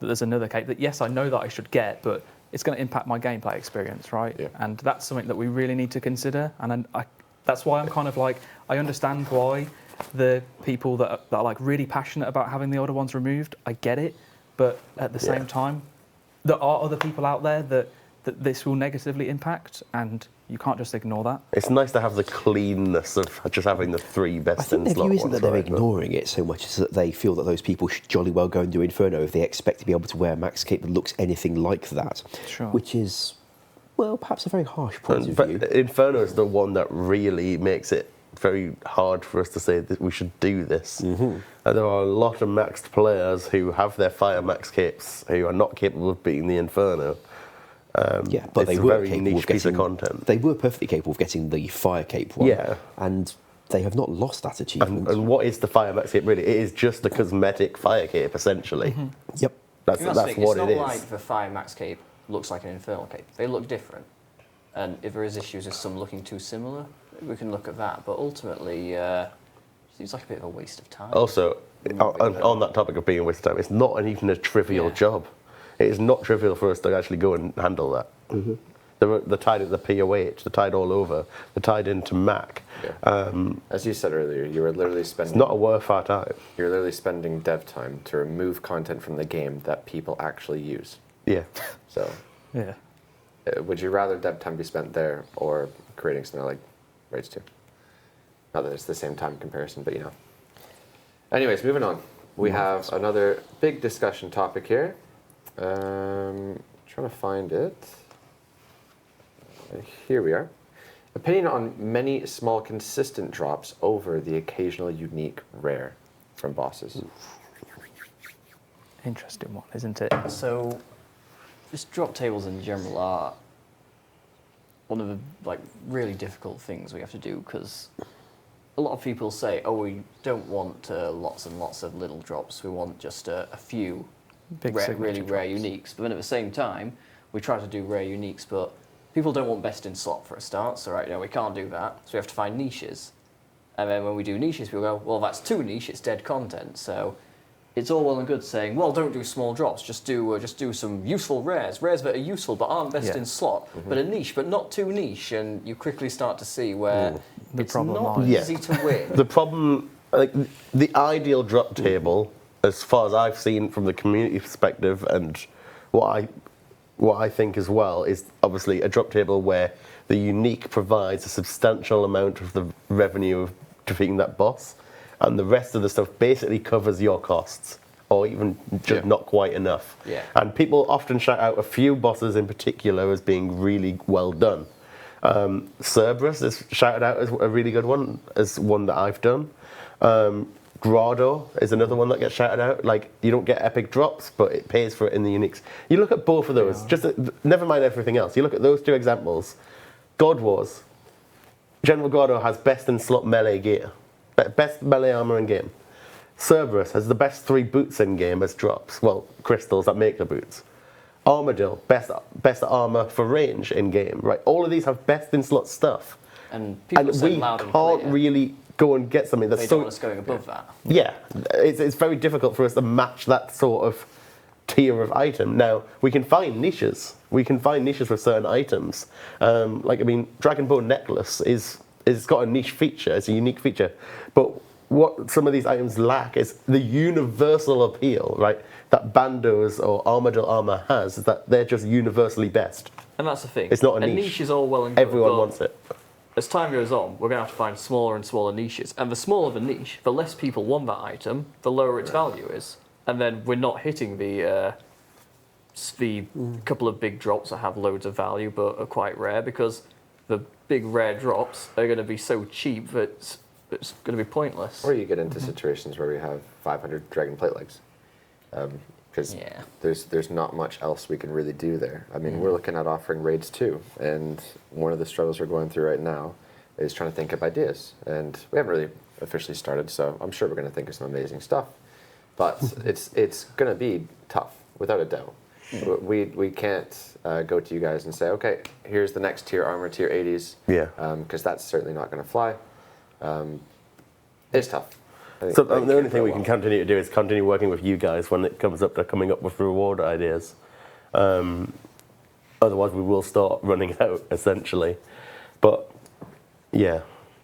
that there's another cape that, yes, I know that I should get, but it's going to impact my gameplay experience, right? Yeah. And that's something that we really need to consider. And that's why I'm kind of like, I understand why the people that are like really passionate about having the older ones removed. I get it, but at the same time, there are other people out there that this will negatively impact, and you can't just ignore that. It's nice to have the cleanness of just having the 3 I best think in their slot view isn't ones, that they're right? But- ignoring it so much as that they feel that those people should jolly well go and do Inferno if they expect to be able to wear a max cape that looks anything like that. Sure. Which is, well, perhaps a very harsh point of But view. Inferno is the one that really makes it very hard for us to say that we should do this. And there are a lot of maxed players who have their fire max capes who are not capable of beating the Inferno. Yeah, but it's they a were very capable niche of piece of getting. content. They were perfectly capable of getting the fire cape one. Yeah. And they have not lost that achievement. And what is the fire max cape really? It is just a cosmetic fire cape, essentially. Yep. That's You must think, what it's it not is. like the Fire Max cape looks like an Infernal cape. They look different. And if there is issues with some looking too similar, we can look at that. But ultimately, it seems like a bit of a waste of time. Also, on that topic of being a waste of time, it's not even a trivial job. It is not trivial for us to actually go and handle that. They're tied at the POH, they're tied all over, they're tied into Mac. Yeah. As you said earlier, you were literally spending. It's not worth our time. You're literally spending dev time to remove content from the game that people actually use. Yeah. So, Yeah. would you rather dev time be spent there or creating something like Rage 2? Not that it's the same time comparison, but you know. Anyways, moving on. We have another big discussion topic here. Trying to find it. Here we are. Opinion on many small consistent drops over the occasional unique rare from bosses. Interesting one, isn't it? So, just drop tables in general are one of the really difficult things we have to do, because a lot of people say, "Oh, we don't want lots and lots of little drops. We want just a few Big really signature rare drops. uniques." But then at the same time, we try to do rare uniques, but people don't want best in slot for a start. So we can't do that. So we have to find niches. And then when we do niches, people go, "Well, that's too niche. It's dead content." So it's all well and good saying, "Well, don't do small drops. Just do some useful rares that are useful but aren't best Yeah. in slot, but a niche, but not too niche." And you quickly start to see where The it's problem not lies. Yeah. easy to win. The problem, the ideal drop table, as far as I've seen from the community perspective, and what I think as well, is obviously a drop table where the unique provides a substantial amount of the revenue of defeating that boss, and the rest of the stuff basically covers your costs, or even just not quite enough. Yeah. And people often shout out a few bosses in particular as being really well done. Cerberus is shouted out as a really good one, as one that I've done. Grado is another one that gets shouted out. You don't get epic drops, but it pays for it in the uniques. You look at both of those, never mind everything else. You look at those 2 examples. God Wars. General Grado has best in slot melee gear. Best melee armor in game. Cerberus has the best 3 boots in game as drops. Well, crystals that make the boots. Armadillo, best armor for range in game. Right, all of these have best in slot stuff. And people say we loud and can't clear, really go and get something that's they so don't want us going above that. yeah, it's very difficult for us to match that sort of tier of item. Now, we can find niches. We can find niches for certain items. Dragon Bone Necklace is got a niche feature. It's a unique feature. But what some of these items lack is the universal appeal, right? That Bandos or Armadillo armor has, is that they're just universally best. And that's the thing. It's not a niche. niche. Is all well and good. Everyone but wants it. as time goes on, we're going to have to find smaller and smaller niches. And the smaller the niche, the less people want that item, the lower its value is. And then we're not hitting the couple of big drops that have loads of value but are quite rare, because the big rare drops are going to be so cheap that it's going to be pointless. Or you get into situations where we have 500 dragon plate legs. Because there's not much else we can really do there. I mean, we're looking at offering raids too, and one of the struggles we're going through right now is trying to think of ideas. And we haven't really officially started, so I'm sure we're going to think of some amazing stuff. But it's going to be tough, without a doubt. We can't go to you guys and say, okay, here's the next tier armor, tier 80s. Yeah. Because that's certainly not going to fly. It's tough. So the only thing we can continue to do is continue working with you guys when it comes up to coming up with reward ideas. Otherwise, we will start running out, essentially. But, yeah.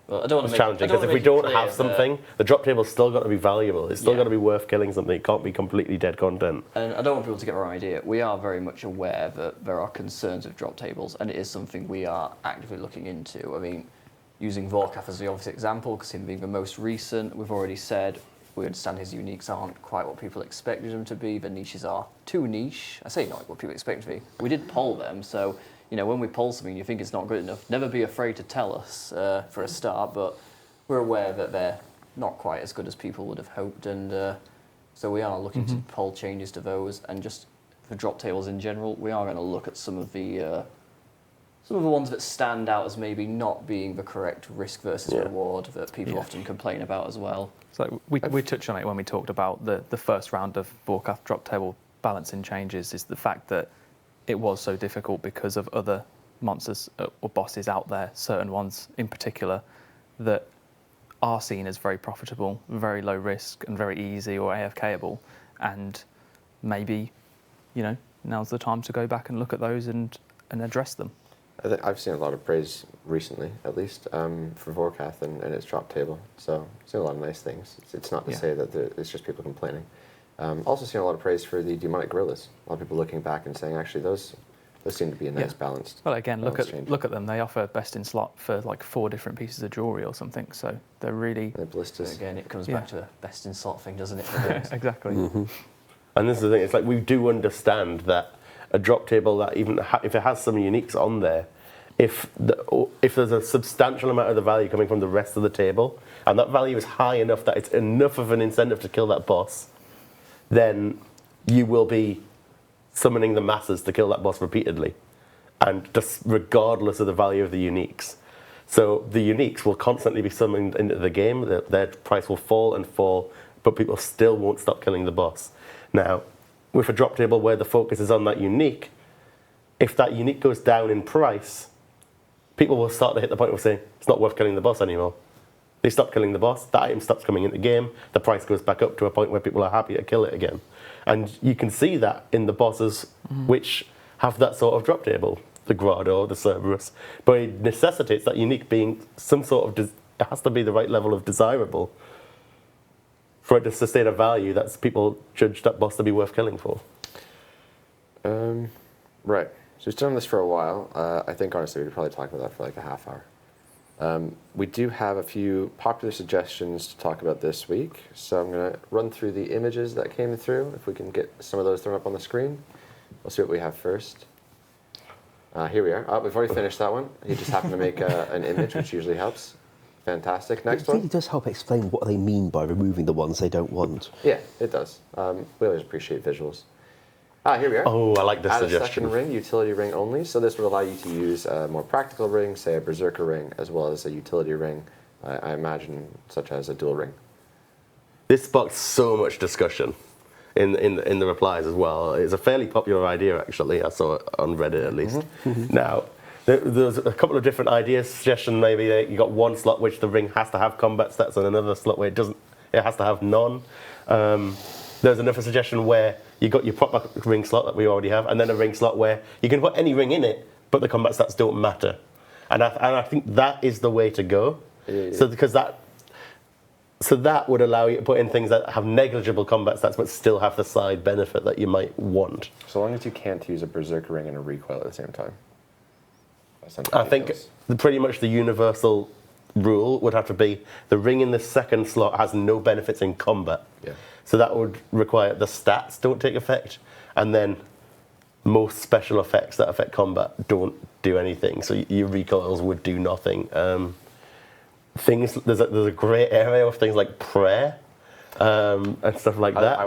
Well, I don't want It's to challenging, because if we don't have something, the drop table's still got to be valuable. It's still got to be worth killing something. It can't be completely dead content. And I don't want people to get the wrong idea. We are very much aware that there are concerns with drop tables, and it is something we are actively looking into. I mean, using Vorki as the obvious example, because him being the most recent, we've already said we understand his uniques aren't quite what people expected them to be. The niches are too niche. I say not what people expect them to be. We did poll them, so when we poll something, you think it's not good enough, never be afraid to tell us for a start, but we're aware that they're not quite as good as people would have hoped, and so we are looking to poll changes to those, and just for drop tables in general, we are going to look at some of the ones that stand out as maybe not being the correct risk versus reward that people often complain about as well. So we touched on it when we talked about the first round of Vorki drop table balancing changes, is the fact that it was so difficult because of other monsters or bosses out there, certain ones in particular, that are seen as very profitable, very low risk and very easy or AFKable. And maybe, now's the time to go back and look at those and address them. I've seen a lot of praise recently, at least, for Vorki and its drop table. So I've seen a lot of nice things. It's not to say that it's just people complaining. Also seen a lot of praise for the demonic gorillas. A lot of people looking back and saying, actually, those seem to be a nice balanced. Well, again, look change. at them. They offer best in slot for like 4 different pieces of jewelry or something. So they're really. The blisters. Again, it comes back to the best in slot thing, doesn't it? Exactly. And this is the thing. It's like we do understand that a drop table that even if it has some uniques on there, if there's a substantial amount of the value coming from the rest of the table, and that value is high enough that it's enough of an incentive to kill that boss, then you will be summoning the masses to kill that boss repeatedly, and just regardless of the value of the uniques. So the uniques will constantly be summoned into the game. Their price will fall and fall, but people still won't stop killing the boss. Now, with a drop table where the focus is on that unique, if that unique goes down in price, people will start to hit the point of saying, it's not worth killing the boss anymore. They stop killing the boss, that item stops coming into the game, the price goes back up to a point where people are happy to kill it again. And you can see that in the bosses which have that sort of drop table, the Grado, the Cerberus. But it necessitates that unique being some sort of, it has to be the right level of desirable for it to sustain a value that people judge that boss to be worth killing for. Right. So we've done this for a while. I think, honestly, we could probably talk about that for like a half hour. We do have a few popular suggestions to talk about this week, so I'm going to run through the images that came through. If we can get some of those thrown up on the screen, we'll see what we have first. Here we are. Oh, we've already finished that one. He just happened to make an image, which usually helps. Fantastic. Next one. It really does help explain what they mean by removing the ones they don't want. Yeah, it does. We always appreciate visuals. Here we are. Oh, I like this Add suggestion. a second ring, utility ring only. So this would allow you to use a more practical ring, say a berserker ring, as well as a utility ring, I imagine, such as a dual ring. This sparked so much discussion in the replies as well. It's a fairly popular idea, actually. I saw it on Reddit, at least. Now, there's a couple of different ideas. Suggestion maybe you got one slot which the ring has to have combat stats, and another slot where it has to have none. There's another suggestion where you got your proper ring slot that we already have, and then a ring slot where you can put any ring in it, but the combat stats don't matter. And I think that is the way to go. Yeah. So that would allow you to put in things that have negligible combat stats, but still have the side benefit that you might want. So long as you can't use a berserker ring and a recoil at the same time. I think pretty much the universal rule would have to be the ring in the second slot has no benefits in combat. Yeah. So that would require the stats don't take effect, and then most special effects that affect combat don't do anything. So your recoils would do nothing. There's a great area of things like prayer and stuff like that.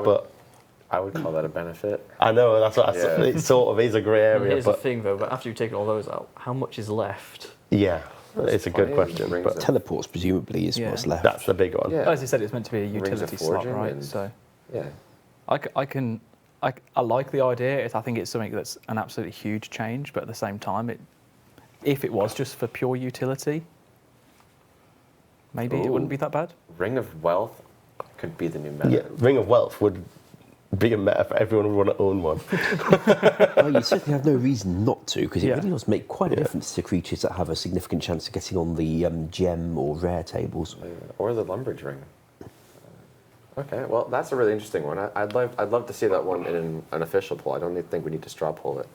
I would call that a benefit. I know, that's what it sort of is a grey area. Here's the thing though, but after you've taken all those out, how much is left? Yeah, it's a good question. But Teleports presumably is what's left. That's the big one. Yeah. As you said, it's meant to be a utility slot, right? So yeah, I like the idea. I think it's something that's an absolutely huge change, but at the same time, if it was just for pure utility, maybe it wouldn't be that bad. Ring of Wealth could be the new meta. Yeah, Ring of Wealth would be a meta for everyone who want to own one. Well, you certainly have no reason not to, because it really does make quite a difference to creatures that have a significant chance of getting on the gem or rare tables. Or the Lumberge ring. Okay, well, that's a really interesting one. I'd love to see that one in an official poll. I don't think we need to straw poll it.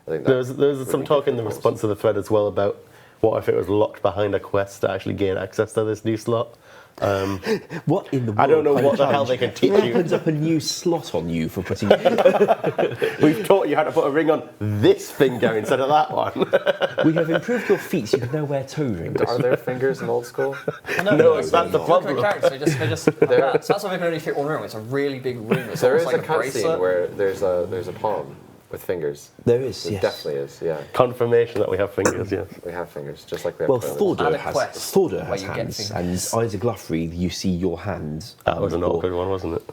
I think There was some talk in the response to the thread as well about what if it was locked behind a quest to actually gain access to this new slot. What in the world? I don't know kind of what the hell challenge they can teach you. opens up a new slot on you for putting. We've taught you how to put a ring on this finger instead of that one. We have improved your feet so you can now wear toe rings. Are there fingers in old school? No, that's the problem. Characters, they just so that's why they can only fit one ring. It's a really big ring. It's There is almost a like a bracelet. cutscene where there's a palm with fingers. There is, There yes. definitely is, yeah. Confirmation that we have fingers, yes. We have fingers, just like we have Well, toilets. Add Thorder a has quest Thorder where has you get hands, and fingers. Isaac Luffrey, you see your hand. That was an or- awkward one, wasn't it?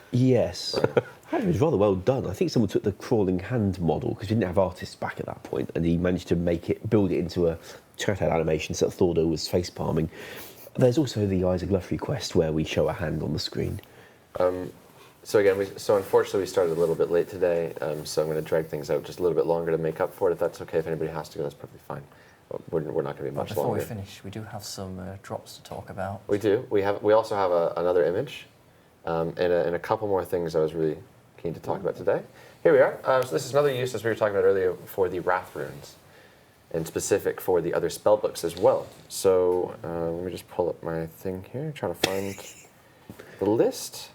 Yes. It was rather well done. I think someone took the crawling hand model, because we didn't have artists back at that point, and he managed to build it into a turret animation so that Thorder was face palming. There's also the Isaac Luffrey quest where we show a hand on the screen. So again, unfortunately we started a little bit late today, so I'm going to drag things out just a little bit longer to make up for it. If that's okay, if anybody has to go, that's perfectly fine. But we're not going to be But much before longer. we finish, we do have some drops to talk about. We do. We also have another image, and a couple more things I was really keen to talk about today. Here we are. So this is another use, as we were talking about earlier, for the Wrath runes, and specific for the other spellbooks as well. So let me just pull up my thing here, trying to find the list.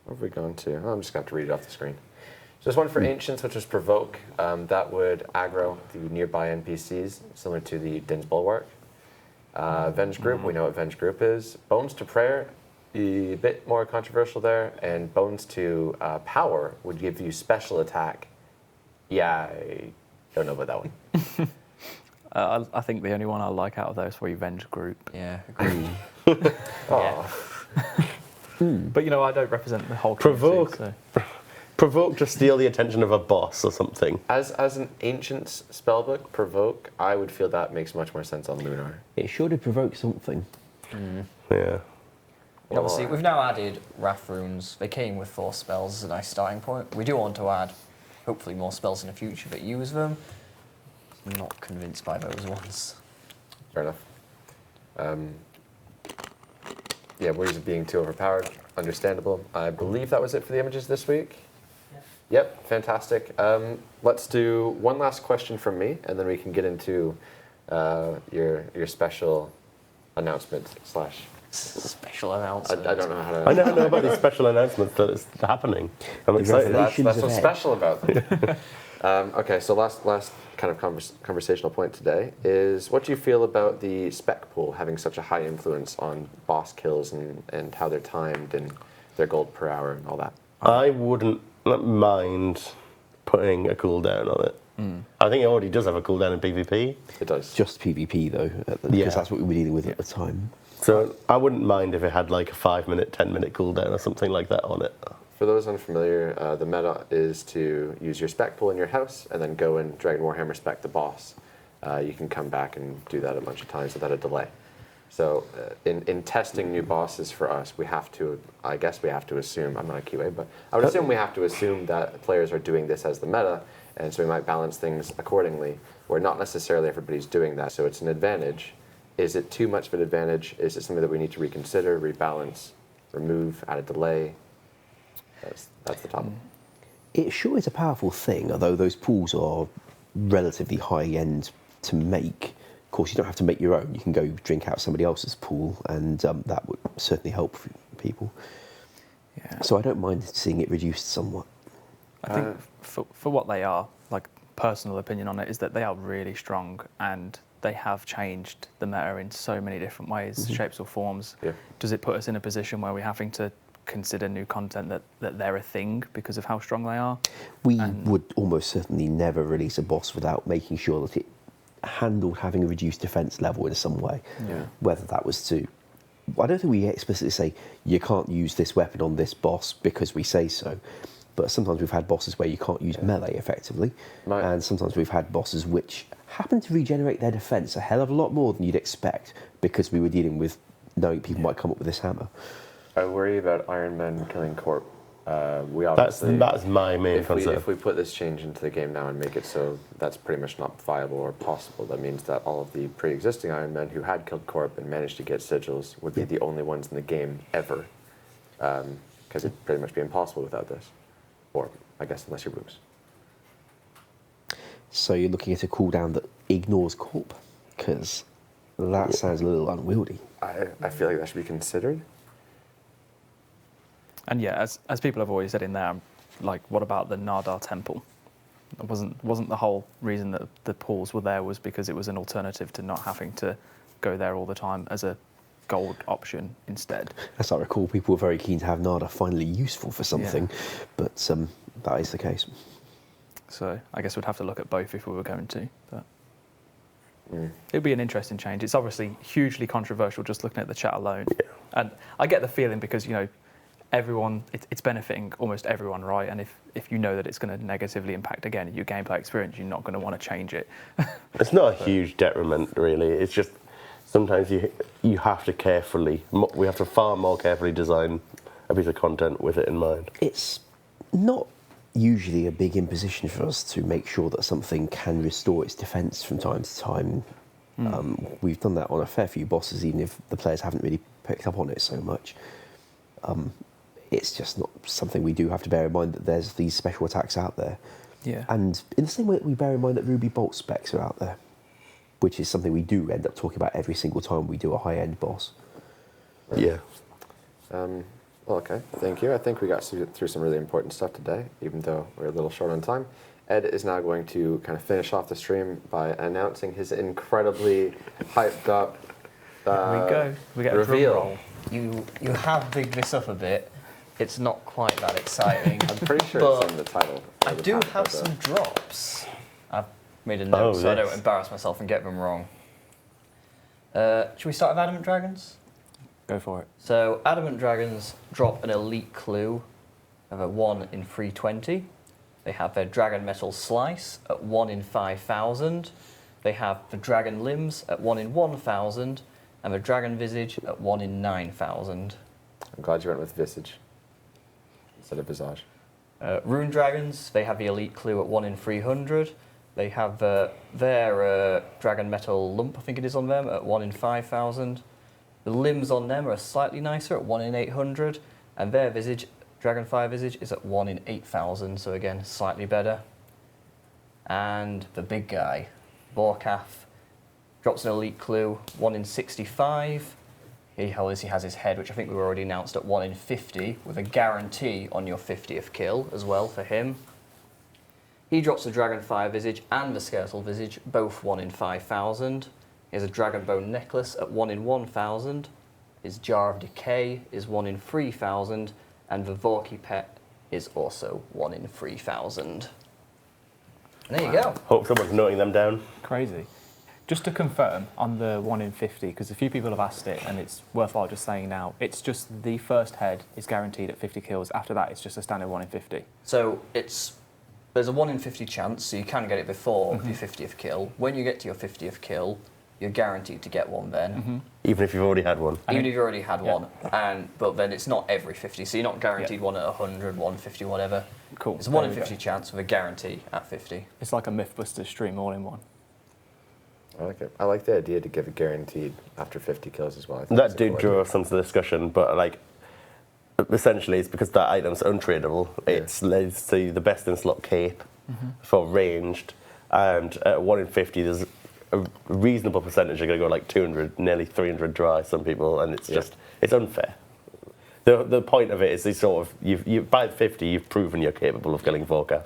Where have we gone to? Oh, I'm just going to have to read it off the screen. So there's one for Ancients, which is Provoke. That would aggro the nearby NPCs, similar to the Din's Bulwark. Venge Group, we know what Venge Group is. Bones to Prayer, a bit more controversial there. And Bones to Power would give you special attack. Yeah, I don't know about that one. I think the only one I like out of those for Revenge Group. Yeah, agreed. Oh. But I don't represent the whole community, Provoke. so. Provoke to steal the attention of a boss or something. As an Ancients spellbook, Provoke, I would feel that makes much more sense on Lunar. It sure did provoke something. Yeah. And obviously, we've now added Wrath runes. They came with 4 spells as a nice starting point. We do want to add, hopefully, more spells in the future that use them. I'm not convinced by those ones. Fair enough. Yeah, worries of being too overpowered, understandable. I believe that was it for the images this week. Yep, fantastic. Let's do one last question from me, and then we can get into your special announcement slash. Special announcement. I don't know how to. I never know about these special announcements that it's happening. I'm excited. That's Revelations what's of Ed. special about them. Okay, so last kind of conversational point today is what do you feel about the spec pool having such a high influence on boss kills and how they're timed and their gold per hour and all that? I wouldn't mind putting a cooldown on it. I think it already does have a cooldown in PvP. It does. Just PvP though, because Yeah. that's what we were dealing with at the time. So I wouldn't mind if it had like a 5-minute, 10-minute cooldown or something like that on it. For those unfamiliar, the meta is to use your spec pool in your house and then go and Dragon Warhammer spec the boss. You can come back and do that a bunch of times without a delay. So in testing new bosses for us, I guess we have to assume, I'm not a QA, but I would assume we have to assume that players are doing this as the meta, and so we might balance things accordingly, where not necessarily everybody's doing that, so it's an advantage. Is it too much of an advantage? Is it something that we need to reconsider, rebalance, remove, add a delay? That's the topic. It sure is a powerful thing, although those pools are relatively high end to make. Of course, you don't have to make your own. You can go drink out somebody else's pool, and that would certainly help people. Yeah. So I don't mind seeing it reduced somewhat. I think for what they are, like personal opinion on it is that they are really strong and they have changed the meta in so many different ways, shapes or forms. Yeah. Does it put us in a position where we're having to consider new content that they're a thing because of how strong they are? We would almost certainly never release a boss without making sure that it handled having a reduced defense level in some way. Yeah. Whether that was to... I don't think we explicitly say, you can't use this weapon on this boss because we say so. But sometimes we've had bosses where you can't use melee effectively. And sometimes we've had bosses which happen to regenerate their defense a hell of a lot more than you'd expect because we were dealing with knowing people might come up with this hammer. I worry about Iron Man killing Corp We obviously That's my main concern. if we put this change into the game now and make it so that's pretty much not viable or possible, that means that all of the pre-existing Ironmen who had killed Corp and managed to get sigils would be the only ones in the game ever, because it'd pretty much be impossible without this, or I guess unless you're Rubes. So you're looking at a cooldown that ignores Corp, because that sounds a little unwieldy. I feel like that should be considered. And yeah, as people have always said in there, like, what about the Nardar Temple? It wasn't the whole reason that the pools were there was because it was an alternative to not having to go there all the time as a gold option instead. As I recall, people were very keen to have Nardar finally useful for something, but that is the case. So I guess we'd have to look at both if we were going to. But it'd be an interesting change. It's obviously hugely controversial just looking at the chat alone. Yeah. And I get the feeling because, you know, everyone, it's benefiting almost everyone, right? And if you know that it's going to negatively impact, again, your gameplay experience, you're not going to want to change it. It's not a huge detriment, really. It's just sometimes you have to carefully, we have to far more carefully design a piece of content with it in mind. It's not usually a big imposition for us to make sure that something can restore its defense from time to time. We've done that on a fair few bosses, even if the players haven't really picked up on it so much. It's just not something we do have to bear in mind, that there's these special attacks out there. Yeah. And in the same way that we bear in mind that Ruby Bolt specs are out there, which is something we do end up talking about every single time we do a high-end boss. Yeah. Well, okay, thank you. I think we got through some really important stuff today, even though we're a little short on time. Ed is now going to kind of finish off the stream by announcing his incredibly hyped up There we go. We get a drum reveal. roll. You have bigged this up a bit. It's not quite that exciting. I'm pretty sure But it's in the title. I or the do pack, have but, some drops. I've made a note so I don't yes. embarrass myself and get them wrong. Should we start with Adamant Dragons? Go for it. So Adamant Dragons drop an elite clue of a 1 in 320. They have their Dragon Metal Slice at 1 in 5,000. They have the Dragon Limbs at 1 in 1,000. And the Dragon Visage at 1 in 9,000. I'm glad you went with Visage instead of Visage. Rune Dragons, they have the elite clue at 1 in 300. They have their Dragon Metal Lump, I think it is on them, at 1 in 5,000. The limbs on them are slightly nicer at 1 in 800. And their Visage, Dragonfire Visage, is at 1 in 8,000, so again, slightly better. And the big guy, Vorki, drops an elite clue, 1 in 65. He has his head, which I think we already announced, at 1 in 50, with a guarantee on your 50th kill as well for him. He drops the Dragonfire Visage and the Skeletal Visage, both 1 in 5,000. He has a Dragon Bone Necklace at 1 in 1,000. His Jar of Decay is 1 in 3,000. And the Vorki Pet is also 1 in 3,000. And there you go. Hope someone's noting them down. Crazy. Just to confirm on the 1 in 50, because a few people have asked it, and it's worthwhile just saying now, it's just the first head is guaranteed at 50 kills. After that, it's just a standard 1 in 50. So there's a 1 in 50 chance, so you can get it before your 50th kill. When you get to your 50th kill, you're guaranteed to get one then. Even if you've already had one. Even if you already had one. But then it's not every 50, so you're not guaranteed one at 100, 150, whatever. Cool. It's a 1 in There we 50 chance with a guarantee at 50. It's like a Mythbusters stream all in one. I like it. I like the idea to give it guaranteed after 50 kills as well. I think That it's a did cool draw idea. us into the discussion, but like, essentially it's because that item's untradeable. Yeah. It's, let's say, the best in slot cape for ranged, and at 1 in 50 there's a reasonable percentage are going to go like 200, nearly 300 dry, some people, and it's just, it's unfair. The point of it is they sort of, you by 50 you've proven you're capable of killing Vorki.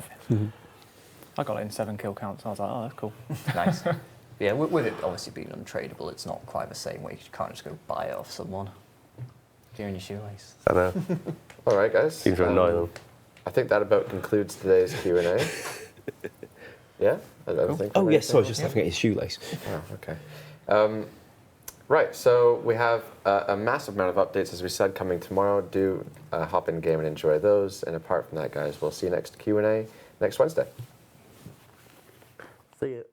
I got it in 7 kill counts. I was like, oh, that's cool. Nice. Yeah, with it obviously being untradeable, it's not quite the same way. You can't just go buy it off someone. You're in your shoelace. I know. All right, guys. Seems to annoy them. I think that about concludes today's Q&A. Yeah? I don't think Oh, we're yes, sorry, I was anything just laughing at his shoelace. Oh, okay. Right, so we have a massive amount of updates, as we said, coming tomorrow. Do hop in game and enjoy those. And apart from that, guys, we'll see you next Q&A next Wednesday. See you.